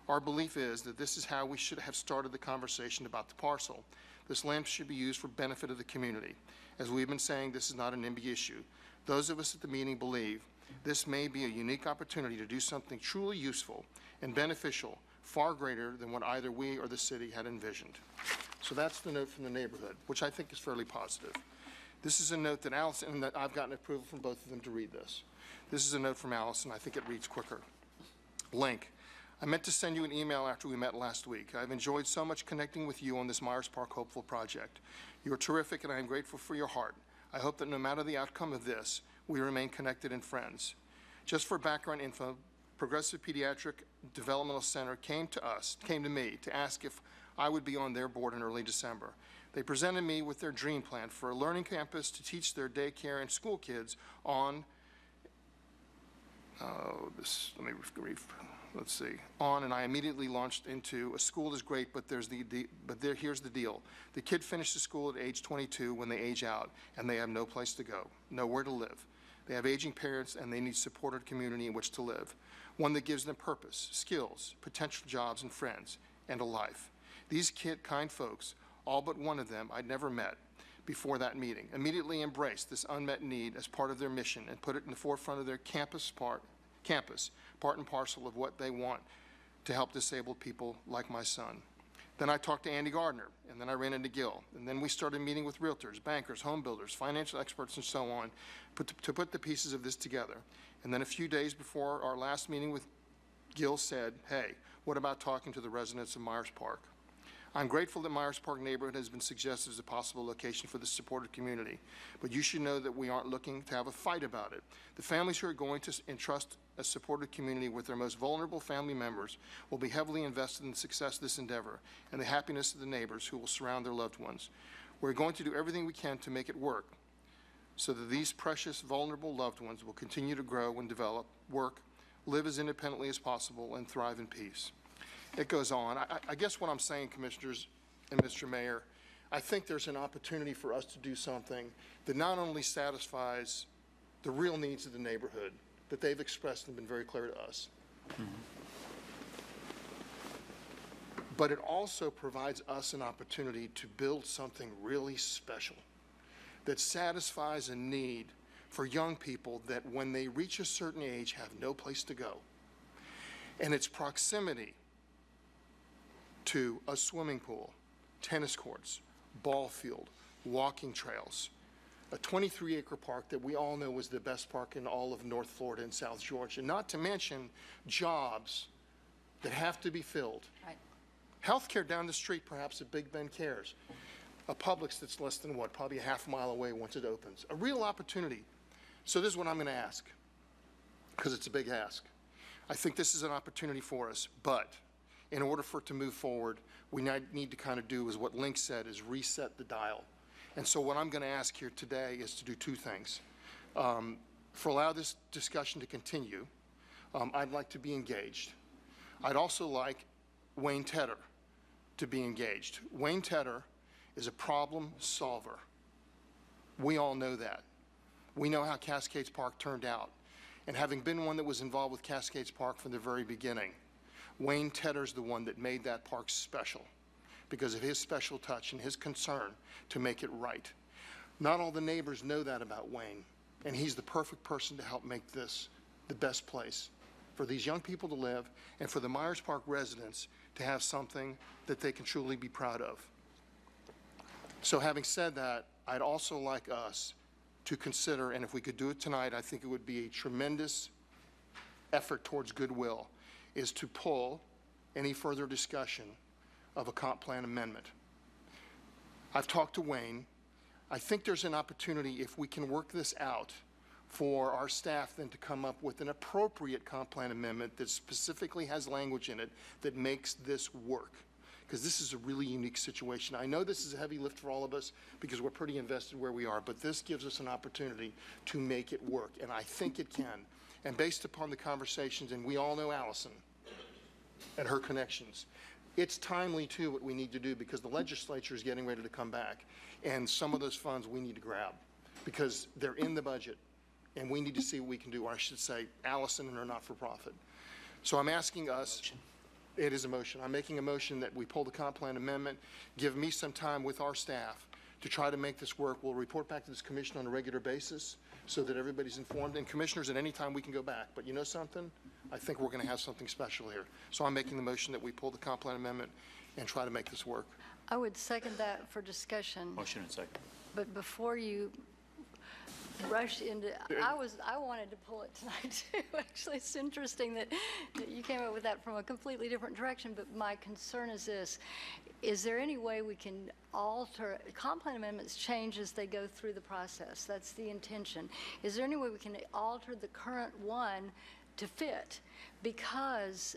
Our belief is that this is how we should have started the conversation about the parcel. This land should be used for benefit of the community. As we've been saying, this is not an NIMBY issue. Those of us at the meeting believe this may be a unique opportunity to do something truly useful and beneficial, far greater than what either we or the city had envisioned. So that's the note from the neighborhood, which I think is fairly positive. This is a note that Allison, and that I've gotten approval from both of them to read this. This is a note from Allison. I think it reads quicker. Link. I meant to send you an email after we met last week. I've enjoyed so much connecting with you on this Myers Park Hopeful project. You are terrific, and I am grateful for your heart. I hope that no matter the outcome of this, we remain connected and friends. Just for background info, Progressive Pediatric Developmental Center came to me to ask if I would be on their board in early December. They presented me with their dream plan for a learning campus to teach their daycare and school kids on and I immediately launched into a school is great, but here's the deal. The kid finishes school at age 22 when they age out, and they have no place to go, nowhere to live. They have aging parents, and they need supported community in which to live, one that gives them purpose, skills, potential jobs and friends, and a life. These kind folks, all but one of them I'd never met before that meeting, immediately embraced this unmet need as part of their mission and put it in the forefront of their campus, part and parcel of what they want to help disabled people like my son. Then I talked to Andy Gardner, and then I ran into Gil, and then we started meeting with realtors, bankers, home builders, financial experts, and so on, to put the pieces of this together. And then a few days before our last meeting with Gil said, hey, what about talking to the residents of Myers Park? I'm grateful that Myers Park neighborhood has been suggested as a possible location for the supported community, but you should know that we aren't looking to have a fight about it. The families who are going to entrust a supported community with their most vulnerable family members will be heavily invested in the success of this endeavor and the happiness of the neighbors who will surround their loved ones. We're going to do everything we can to make it work so that these precious, vulnerable loved ones will continue to grow and develop, work, live as independently as possible, and thrive in peace. It goes on. I guess what I'm saying, Commissioners and Mr. Mayor, I think there's an opportunity for us to do something that not only satisfies the real needs of the neighborhood that they've expressed and been very clear to us, but it also provides us an opportunity to build something really special that satisfies a need for young people that when they reach a certain age have no place to go. And its proximity to a swimming pool, tennis courts, ball field, walking trails, a 23-acre park that we all know is the best park in all of North Florida and South Georgia, not to mention jobs that have to be filled. Right. Healthcare down the street, perhaps at Big Ben Cares. A Publix that's less than what, probably a half mile away once it opens. A real opportunity. So this is what I'm going to ask, because it's a big ask. I think this is an opportunity for us, but in order for it to move forward, we need to kind of do is what Link said, is reset the dial. And so what I'm going to ask here today is to do two things. Allow this discussion to continue, I'd like to be engaged. I'd also like Wayne Tedder to be engaged. Wayne Tedder is a problem solver. We all know that. We know how Cascades Park turned out. And having been one that was involved with Cascades Park from the very beginning, Wayne Tedder's the one that made that park special because of his special touch and his concern to make it right. Not all the neighbors know that about Wayne, and he's the perfect person to help make this the best place for these young people to live and for the Myers Park residents to have something that they can truly be proud of. So having said that, I'd also like us to consider, and if we could do it tonight, I think it would be a tremendous effort towards goodwill, is to pull any further discussion of a comp plan amendment. I've talked to Wayne. I think there's an opportunity, if we can work this out, for our staff then to come up with an appropriate comp plan amendment that specifically has language in it that makes this work. Because this is a really unique situation. I know this is a heavy lift for all of us because we're pretty invested where we are, but this gives us an opportunity to make it work, and I think it can. And based upon the conversations, and we all know Allison and her connections, it's timely, too, what we need to do because the legislature is getting ready to come back, and some of those funds we need to grab because they're in the budget, and we need to see what we can do, or I should say Allison and her not-for-profit. So I'm asking us, it is a motion. I'm making a motion that we pull the comp plan amendment, give me some time with our staff to try to make this work. We'll report back to this commission on a regular basis so that everybody's informed. And commissioners, at any time we can go back. But you know something? I think we're going to have something special here. So I'm making the motion that we pull the comp plan amendment and try to make this work. I would second that for discussion. Motion and second. But before you rush into, I wanted to pull it tonight too. Actually, it's interesting that you came up with that from a completely different direction, but my concern is this. Is there any way we can alter, comp plan amendments change as they go through the process? That's the intention. Is there any way we can alter the current one to fit? Because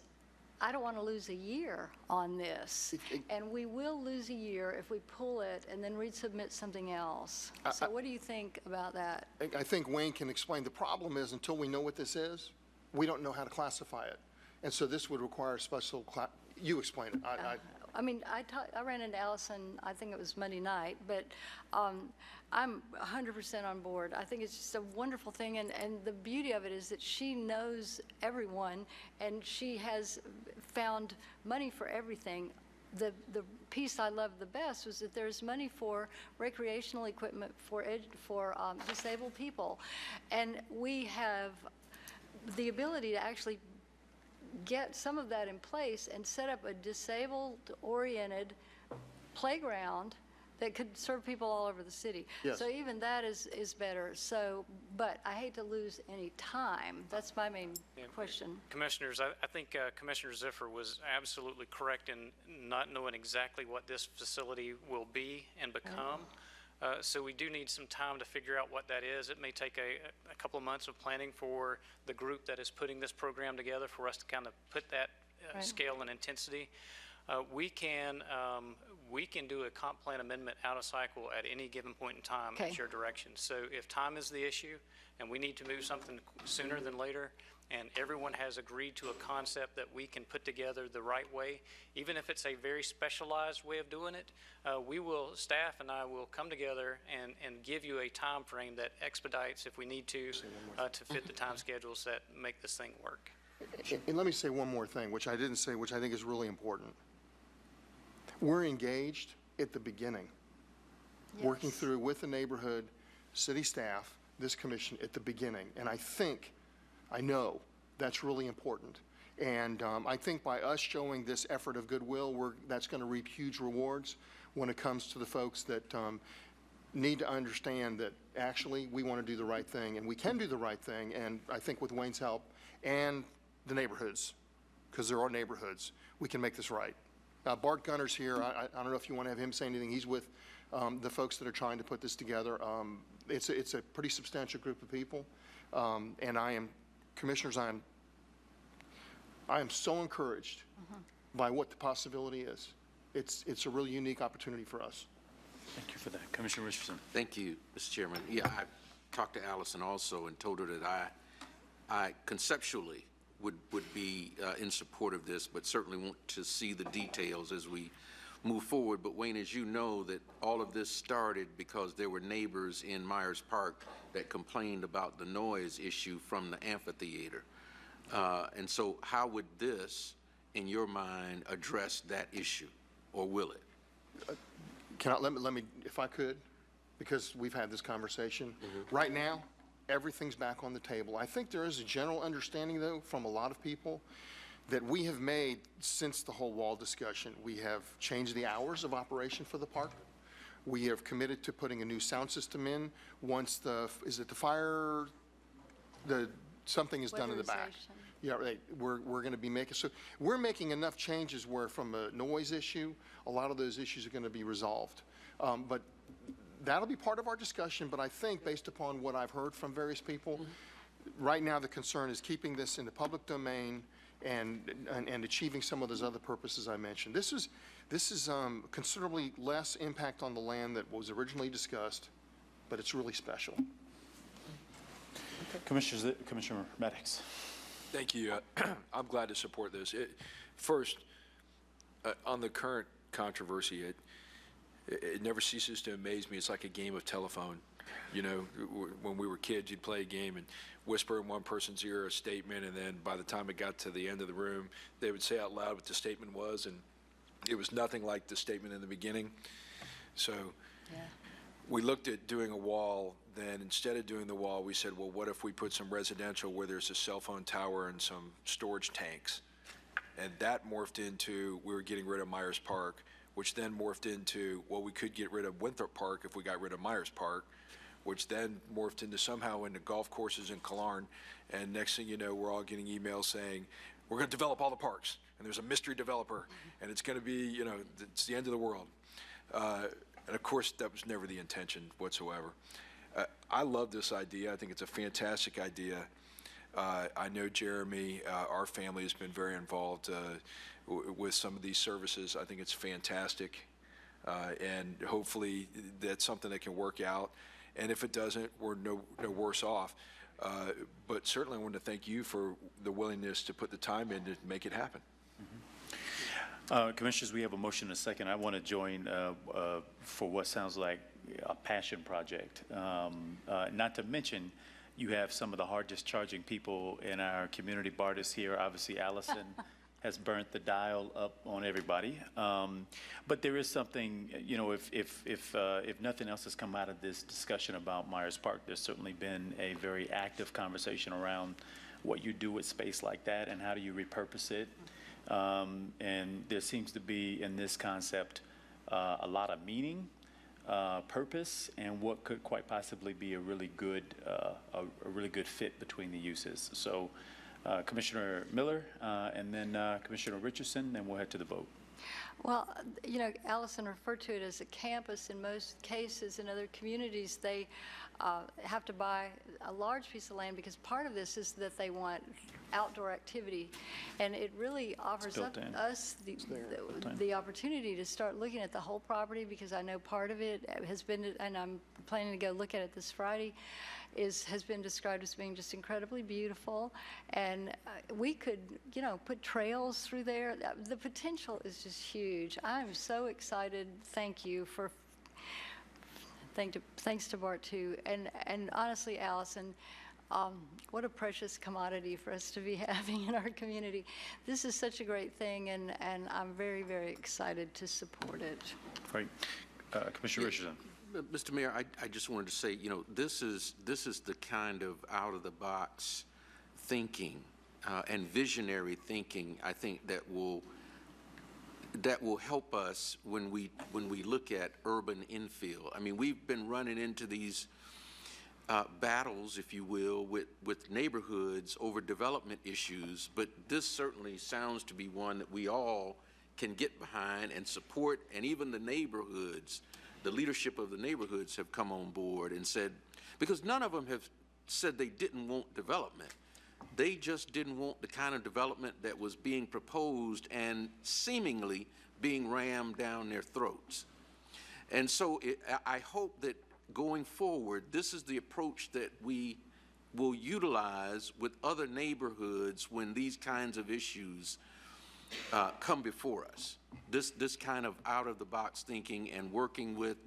I don't want to lose a year on this, and we will lose a year if we pull it and then resubmit something else. So what do you think about that? I think Wayne can explain. The problem is until we know what this is, we don't know how to classify it. And so this would require a special class. You explain it. I mean, I ran into Allison, I think it was Monday night, but I'm 100% on board. I think it's just a wonderful thing, and the beauty of it is that she knows everyone, and she has found money for everything. The piece I loved the best was that there's money for recreational equipment for disabled people, and we have the ability to actually get some of that in place and set up a disabled-oriented playground that could serve people all over the city. Yes. So even that is better. So, but I hate to lose any time. That's my main question. Commissioners, I think Commissioner Ziffer was absolutely correct in not knowing exactly what this facility will be and become. So we do need some time to figure out what that is. It may take a couple of months of planning for the group that is putting this program together for us to kind of put that scale and intensity. We can do a comp plan amendment out of cycle at any given point in time at your direction. So if time is the issue and we need to move something sooner than later, and everyone has agreed to a concept that we can put together the right way, even if it's a very specialized way of doing it, staff and I will come together and give you a time frame that expedites, if we need to fit the time schedules that make this thing work. And let me say one more thing, which I didn't say, which I think is really important. We're engaged at the beginning, working through with the neighborhood, city staff, this commission at the beginning. And I know that's really important. And I think by us showing this effort of goodwill, that's going to reap huge rewards when it comes to the folks that need to understand that actually we want to do the right thing, and we can do the right thing. And I think with Wayne's help and the neighborhoods, because there are neighborhoods, we can make this right. Bart Gunner's here. I don't know if you want to have him say anything. He's with the folks that are trying to put this together. It's a pretty substantial group of people, and Commissioners, I am so encouraged by what the possibility is. It's a really unique opportunity for us. Thank you for that. Commissioner Richardson. Thank you, Mr. Chairman. Yeah, I talked to Allison also and told her that I conceptually would be in support of this, but certainly want to see the details as we move forward. But Wayne, as you know, that all of this started because there were neighbors in Myers Park that complained about the noise issue from the amphitheater. And so how would this, in your mind, address that issue, or will it? Let me, if I could, because we've had this conversation. Right now, everything's back on the table. I think there is a general understanding, though, from a lot of people that we have made since the whole wall discussion. We have changed the hours of operation for the park. We have committed to putting a new sound system in once is it the fire, something is done in the back. Yeah, right. We're going to be we're making enough changes where from a noise issue, a lot of those issues are going to be resolved. But that'll be part of our discussion, but I think based upon what I've heard from various people, right now the concern is keeping this in the public domain and achieving some of those other purposes I mentioned. This is considerably less impact on the land that was originally discussed, but it's really special. Commissioner Maddox. Thank you. I'm glad to support this. First, on the current controversy, it never ceases to amaze me. It's like a game of telephone. You know, when we were kids, you'd play a game and whisper in one person's ear a statement, and then by the time it got to the end of the room, they would say out loud what the statement was, and it was nothing like the statement in the beginning. So we looked at doing a wall. Then instead of doing the wall, we said, well, what if we put some residential where there's a cell phone tower and some storage tanks? And that morphed into, we were getting rid of Myers Park, which then morphed into, well, we could get rid of Winthrop Park if we got rid of Myers Park, which then morphed into somehow into golf courses in Killarn. And next thing you know, we're all getting emails saying, we're going to develop all the parks, and there's a mystery developer, and it's going to be, you know, it's the end of the world. And of course, that was never the intention whatsoever. I love this idea. I think it's a fantastic idea. I know Jeremy, our family has been very involved with some of these services. I think it's fantastic. And hopefully that's something that can work out. And if it doesn't, we're no worse off. But certainly I want to thank you for the willingness to put the time in to make it happen. Commissioners, we have a motion and a second. I want to join for what sounds like a passion project. Not to mention, you have some of the hardest charging people in our community. Bart is here. Obviously, Allison has burnt the dial up on everybody. But there is something, you know, if nothing else has come out of this discussion about Myers Park, there's certainly been a very active conversation around what you do with space like that and how do you repurpose it. And there seems to be in this concept a lot of meaning, purpose, and what could quite possibly be a really good fit between the uses. So Commissioner Miller and then Commissioner Richardson, then we'll head to the vote. Well, you know, Allison referred to it as a campus. In most cases in other communities, they have to buy a large piece of land because part of this is that they want outdoor activity, and it really offers us the opportunity to start looking at the whole property, because I know part of it has been, and I'm planning to go look at it this Friday, has been described as being just incredibly beautiful, and we could, you know, put trails through there. The potential is just huge. I'm so excited. Thank you for. Thanks to Bart too, and honestly, Allison, what a precious commodity for us to be having in our community. This is such a great thing, and I'm very, very excited to support it. Great. Commissioner Richardson. Mr. Mayor, I just wanted to say, you know, this is the kind of out-of-the-box thinking and visionary thinking, I think, that will help us when we look at urban infill. I mean, we've been running into these battles, if you will, with neighborhoods over development issues, but this certainly sounds to be one that we all can get behind and support, and even the neighborhoods, the leadership of the neighborhoods have come on board and said, because none of them have said they didn't want development. They just didn't want the kind of development that was being proposed and seemingly being rammed down their throats. And so I hope that going forward, this is the approach that we will utilize with other neighborhoods when these kinds of issues come before us. This kind of out-of-the-box thinking and working with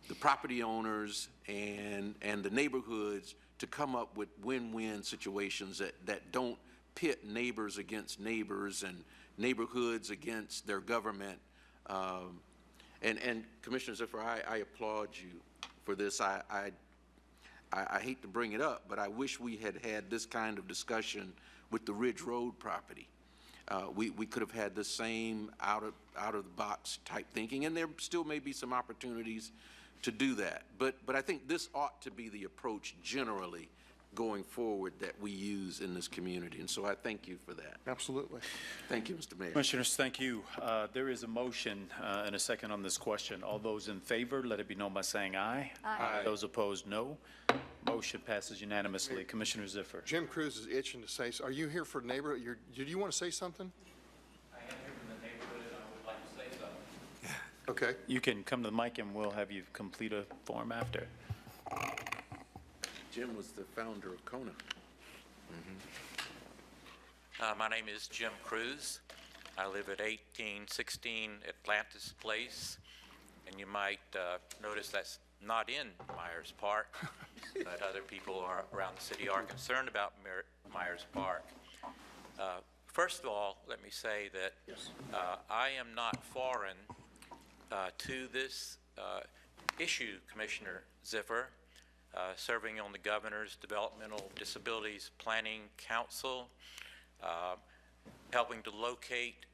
the property owners and the neighborhoods to come up with win-win situations that don't pit neighbors against neighbors and neighborhoods against their government. And Commissioner Ziffer, I applaud you for this. I hate to bring it up, but I wish we had had this kind of discussion with the Ridge Road property. We could have had the same out-of-the-box type thinking, and there still may be some opportunities to do that. But I think this ought to be the approach generally going forward that we use in this community, and so I thank you for that. Absolutely. Thank you, Mr. Mayor. Commissioners, thank you. There is a motion and a second on this question. All those in favor, let it be known by saying aye. Aye. Those opposed, no. Motion passes unanimously. Commissioner Ziffer. Jim Cruz is itching to say, are you here for neighborhood? Did you want to say something? I am here from the neighborhood, and I would like to say something. Okay. You can come to the mic and we'll have you complete a form after. Jim was the founder of Kona. My name is Jim Cruz. I live at 1816 Atlantis Place, and you might notice that's not in Myers Park, but other people around the city are concerned about Myers Park. First of all, let me say that I am not foreign to this issue, Commissioner Ziffer, serving on the Governor's Developmental Disabilities Planning Council, helping to locate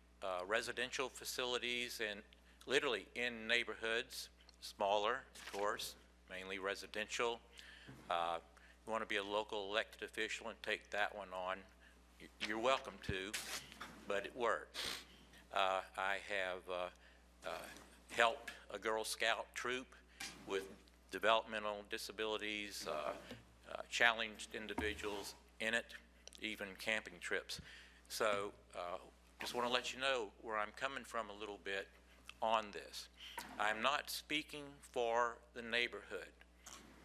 residential facilities literally in neighborhoods, smaller, of course, mainly residential. You want to be a local elected official and take that one on, you're welcome to, but it works. I have helped a Girl Scout troop with developmental disabilities, challenged individuals in it, even camping trips. So just want to let you know where I'm coming from a little bit on this. I'm not speaking for the neighborhood.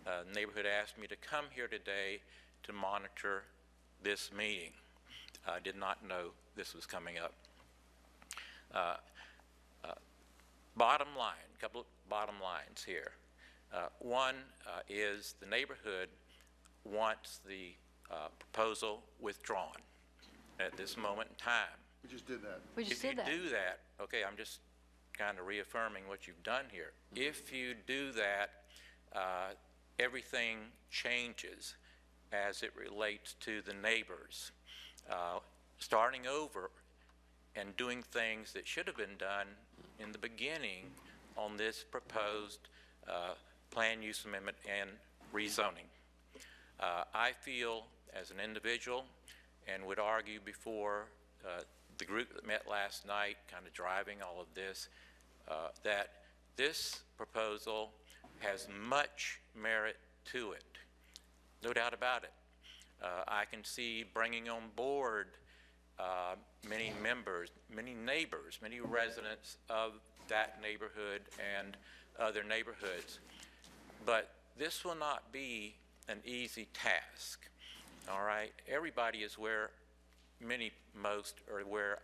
The neighborhood asked me to come here today to monitor this meeting. I did not know this was coming up. Bottom line, a couple of bottom lines here. One is the neighborhood wants the proposal withdrawn at this moment in time. We just did that. We just did that. If you do that, okay, I'm just kind of reaffirming what you've done here. If you do that, everything changes as it relates to the neighbors. Starting over and doing things that should have been done in the beginning on this proposed plan use amendment and rezoning. I feel as an individual, and would argue before the group that met last night, kind of driving all of this, that this proposal has much merit to it, no doubt about it. I can see bringing on board many members, many neighbors, many residents of that neighborhood and other neighborhoods. But this will not be an easy task, all right? Everybody is where most are where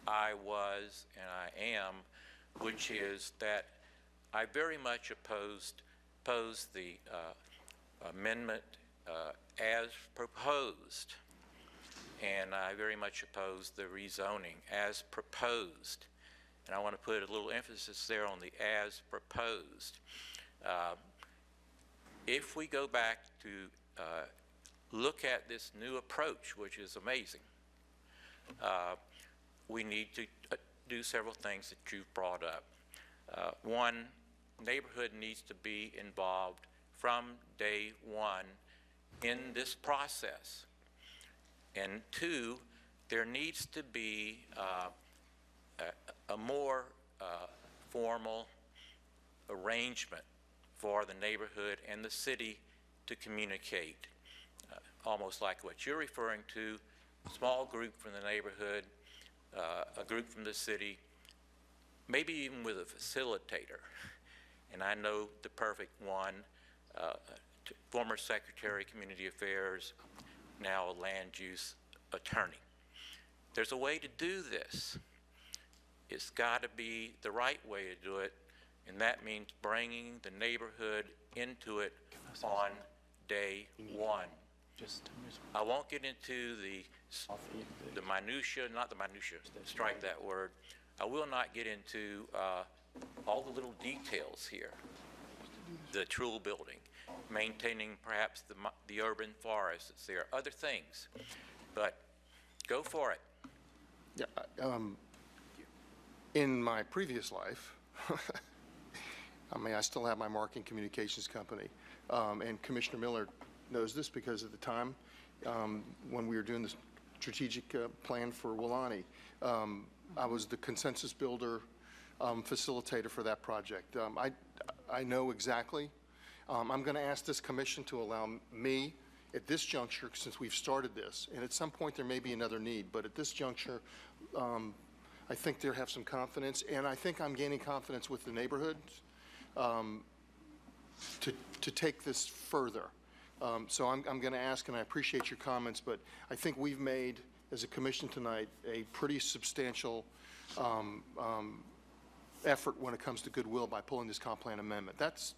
I was and I am, which is that I very much oppose the amendment as proposed, and I very much oppose the rezoning as proposed. And I want to put a little emphasis there on the as proposed. If we go back to look at this new approach, which is amazing, we need to do several things that you've brought up. One, neighborhood needs to be involved from day one in this process. And two, there needs to be a more formal arrangement for the neighborhood and the city to communicate, almost like what you're referring to, small group from the neighborhood, a group from the city, maybe even with a facilitator. And I know the perfect one, former Secretary of Community Affairs, now a land use attorney. There's a way to do this. It's got to be the right way to do it, and that means bringing the neighborhood into it on day one. I won't get into the minutia, not the minutia, strike that word. I will not get into all the little details here. The Truhl building, maintaining perhaps the urban forest that's there, other things. But go for it. Yeah, in my previous life, I mean, I still have my marketing communications company, and Commissioner Miller knows this because at the time, when we were doing the strategic plan for Wilani, I was the consensus builder, facilitator for that project. I know exactly. I'm going to ask this commission to allow me, at this juncture, since we've started this, and at some point there may be another need, but at this juncture, I think they have some confidence, and I think I'm gaining confidence with the neighborhoods to take this further. So I'm going to ask, and I appreciate your comments, but I think we've made, as a commission tonight, a pretty substantial effort when it comes to goodwill by pulling this comp plan amendment. That's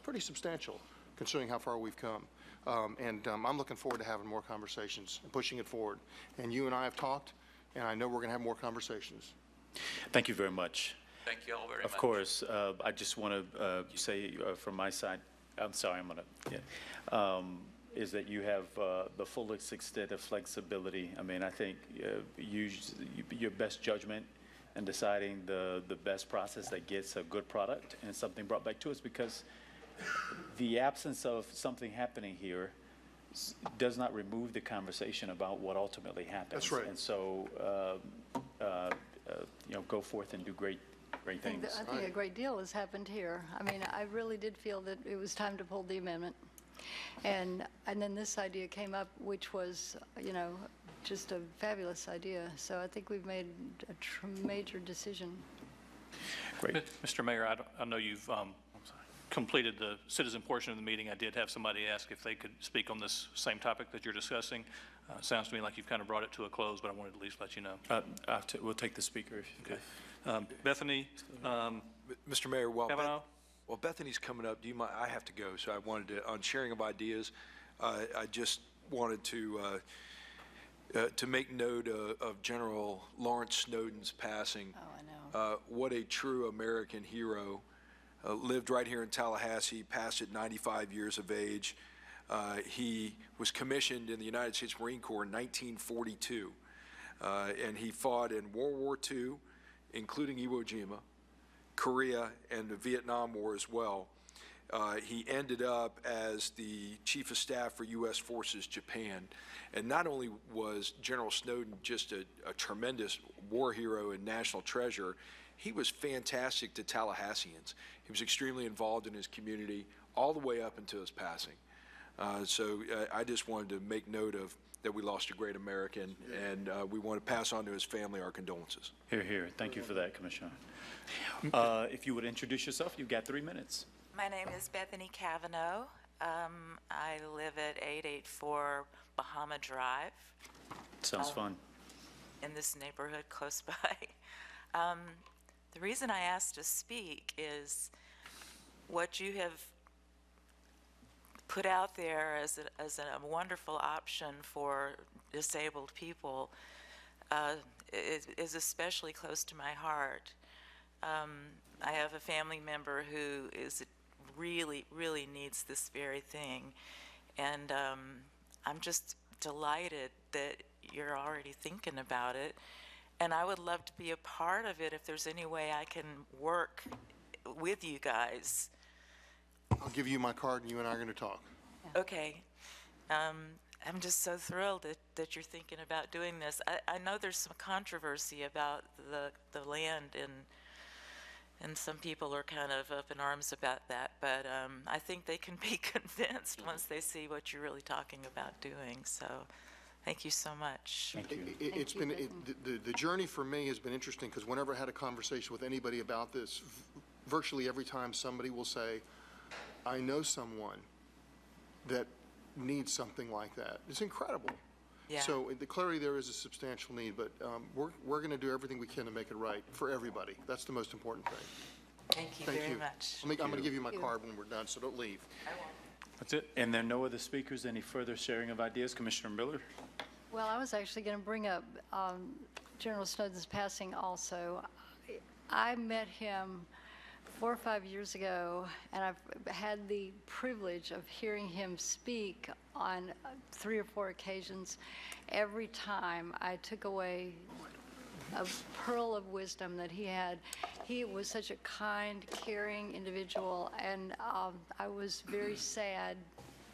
pretty substantial, considering how far we've come. And I'm looking forward to having more conversations and pushing it forward. And you and I have talked, and I know we're going to have more conversations. Thank you very much. Thank you all very much. Of course, I just want to say from my side, I'm sorry, I'm going to, is that you have the fullest extent of flexibility. I mean, I think your best judgment in deciding the best process that gets a good product and something brought back to us, because the absence of something happening here does not remove the conversation about what ultimately happens. That's right. And so, go forth and do great things. I think a great deal has happened here. I mean, I really did feel that it was time to pull the amendment. And then this idea came up, which was, just a fabulous idea. So I think we've made a major decision. Great. Mr. Mayor, I know you've completed the citizen portion of the meeting. I did have somebody ask if they could speak on this same topic that you're discussing. Sounds to me like you've kind of brought it to a close, but I wanted to at least let you know. We'll take the speaker if you could. Bethany. Mr. Mayor, while Bethany's coming up, do you mind? I have to go, so I wanted to, on sharing of ideas, I just wanted to make note of General Lawrence Snowden's passing. Oh, I know. What a true American hero. Lived right here in Tallahassee, passed at 95 years of age. He was commissioned in the United States Marine Corps in 1942, and he fought in World War II, including Iwo Jima, Korea, and the Vietnam War as well. He ended up as the Chief of Staff for U.S. Forces Japan. And not only was General Snowden just a tremendous war hero and national treasure, he was fantastic to Tallahasseans. He was extremely involved in his community all the way up until his passing. So I just wanted to make note of that we lost a great American, and we want to pass on to his family our condolences. Hear, hear. Thank you for that, Commissioner. If you would introduce yourself, you've got 3 minutes. My name is Bethany Cavanaugh. I live at 884 Bahama Drive. Sounds fun. In this neighborhood close by. The reason I asked to speak is what you have put out there as a wonderful option for disabled people is especially close to my heart. I have a family member who really needs this very thing, and I'm just delighted that you're already thinking about it, and I would love to be a part of it if there's any way I can work with you guys. I'll give you my card and you and I are going to talk. Okay. I'm just so thrilled that you're thinking about doing this. I know there's some controversy about the land, and some people are kind of up in arms about that, but I think they can be convinced once they see what you're really talking about doing. So thank you so much. Thank you. It's been, the journey for me has been interesting, because whenever I had a conversation with anybody about this, virtually every time somebody will say, I know someone that needs something like that. It's incredible. Yeah. So clearly there is a substantial need, but we're going to do everything we can to make it right for everybody. That's the most important thing. Thank you very much. I'm going to give you my card when we're done, so don't leave. I won't. That's it. And there are no other speakers. Any further sharing of ideas? Commissioner Miller? Well, I was actually going to bring up General Snowden's passing also. I met him 4 or 5 years ago, and I've had the privilege of hearing him speak on 3 or 4 occasions. Every time I took away a pearl of wisdom that he had. He was such a kind, caring individual, and I was very sad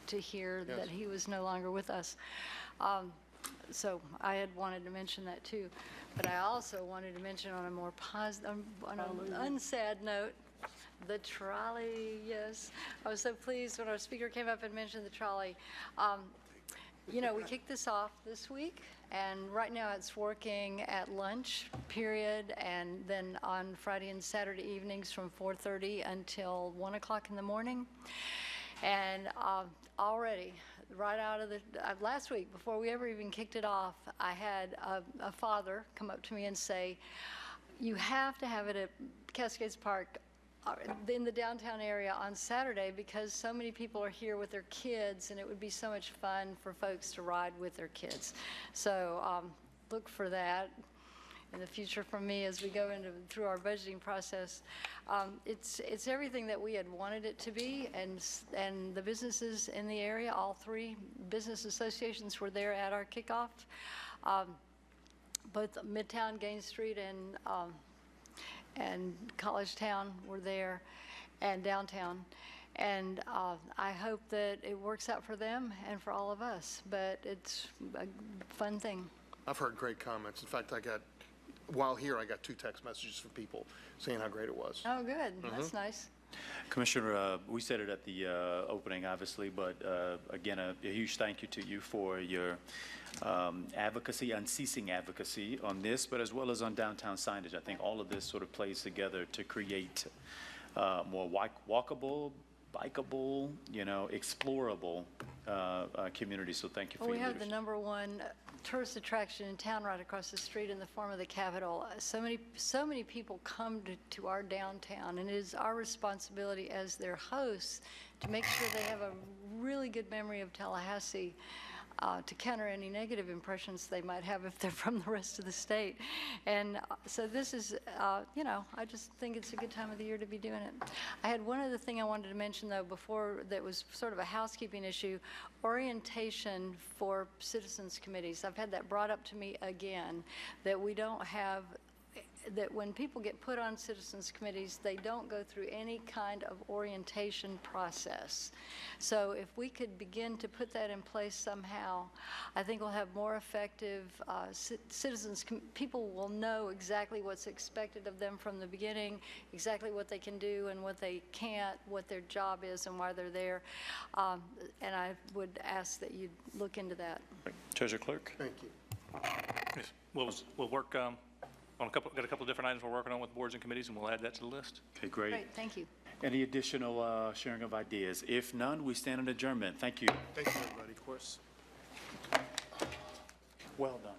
to hear that he was no longer with us. So I had wanted to mention that too. But I also wanted to mention on a more positive, on an unsad note, the trolley, yes. I was so pleased when our speaker came up and mentioned the trolley. You know, we kicked this off this week, and right now it's working at lunch period, and then on Friday and Saturday evenings from 4:30 until 1 o'clock in the morning. And already, right out of the, last week, before we ever even kicked it off, I had a father come up to me and say, you have to have it at Cascades Park in the downtown area on Saturday because so many people are here with their kids, and it would be so much fun for folks to ride with their kids. So look for that in the future from me as we go through our budgeting process. It's everything that we had wanted it to be, and the businesses in the area, all 3 business associations were there at our kickoff. Both Midtown, Gaines Street, and College Town were there, and downtown. And I hope that it works out for them and for all of us, but it's a fun thing. I've heard great comments. In fact, while here, I got 2 text messages from people saying how great it was. Oh, good. That's nice. Commissioner, we said it at the opening, obviously, but again, a huge thank you to you for your advocacy, unceasing advocacy on this, but as well as on downtown signage. I think all of this sort of plays together to create more walkable, bikeable, explorable community. So thank you for your We have leadership. the #1 tourist attraction in town right across the street in the form of the Capitol. So many people come to our downtown, and it is our responsibility as their hosts to make sure they have a really good memory of Tallahassee, to counter any negative impressions they might have if they're from the rest of the state. And so this is, I just think it's a good time of the year to be doing it. I had one other thing I wanted to mention, though, before, that was sort of a housekeeping issue: orientation for citizens committees. I've had that brought up to me again, that we don't have, that when people get put on citizens committees, they don't go through any kind of orientation process. So if we could begin to put that in place somehow, I think we'll have more effective citizens. People will know exactly what's expected of them from the beginning, exactly what they can do and what they can't, what their job is and why they're there. And I would ask that you look into that. Treasurer Clerk. Thank you. Yes, we'll work on got a couple of different items we're working on with boards and committees, and we'll add that to the list. Okay, great. Great, thank you. Any additional sharing of ideas? If none, we stand in adjournment. Thank you. Thank you, everybody. Of course. Well done.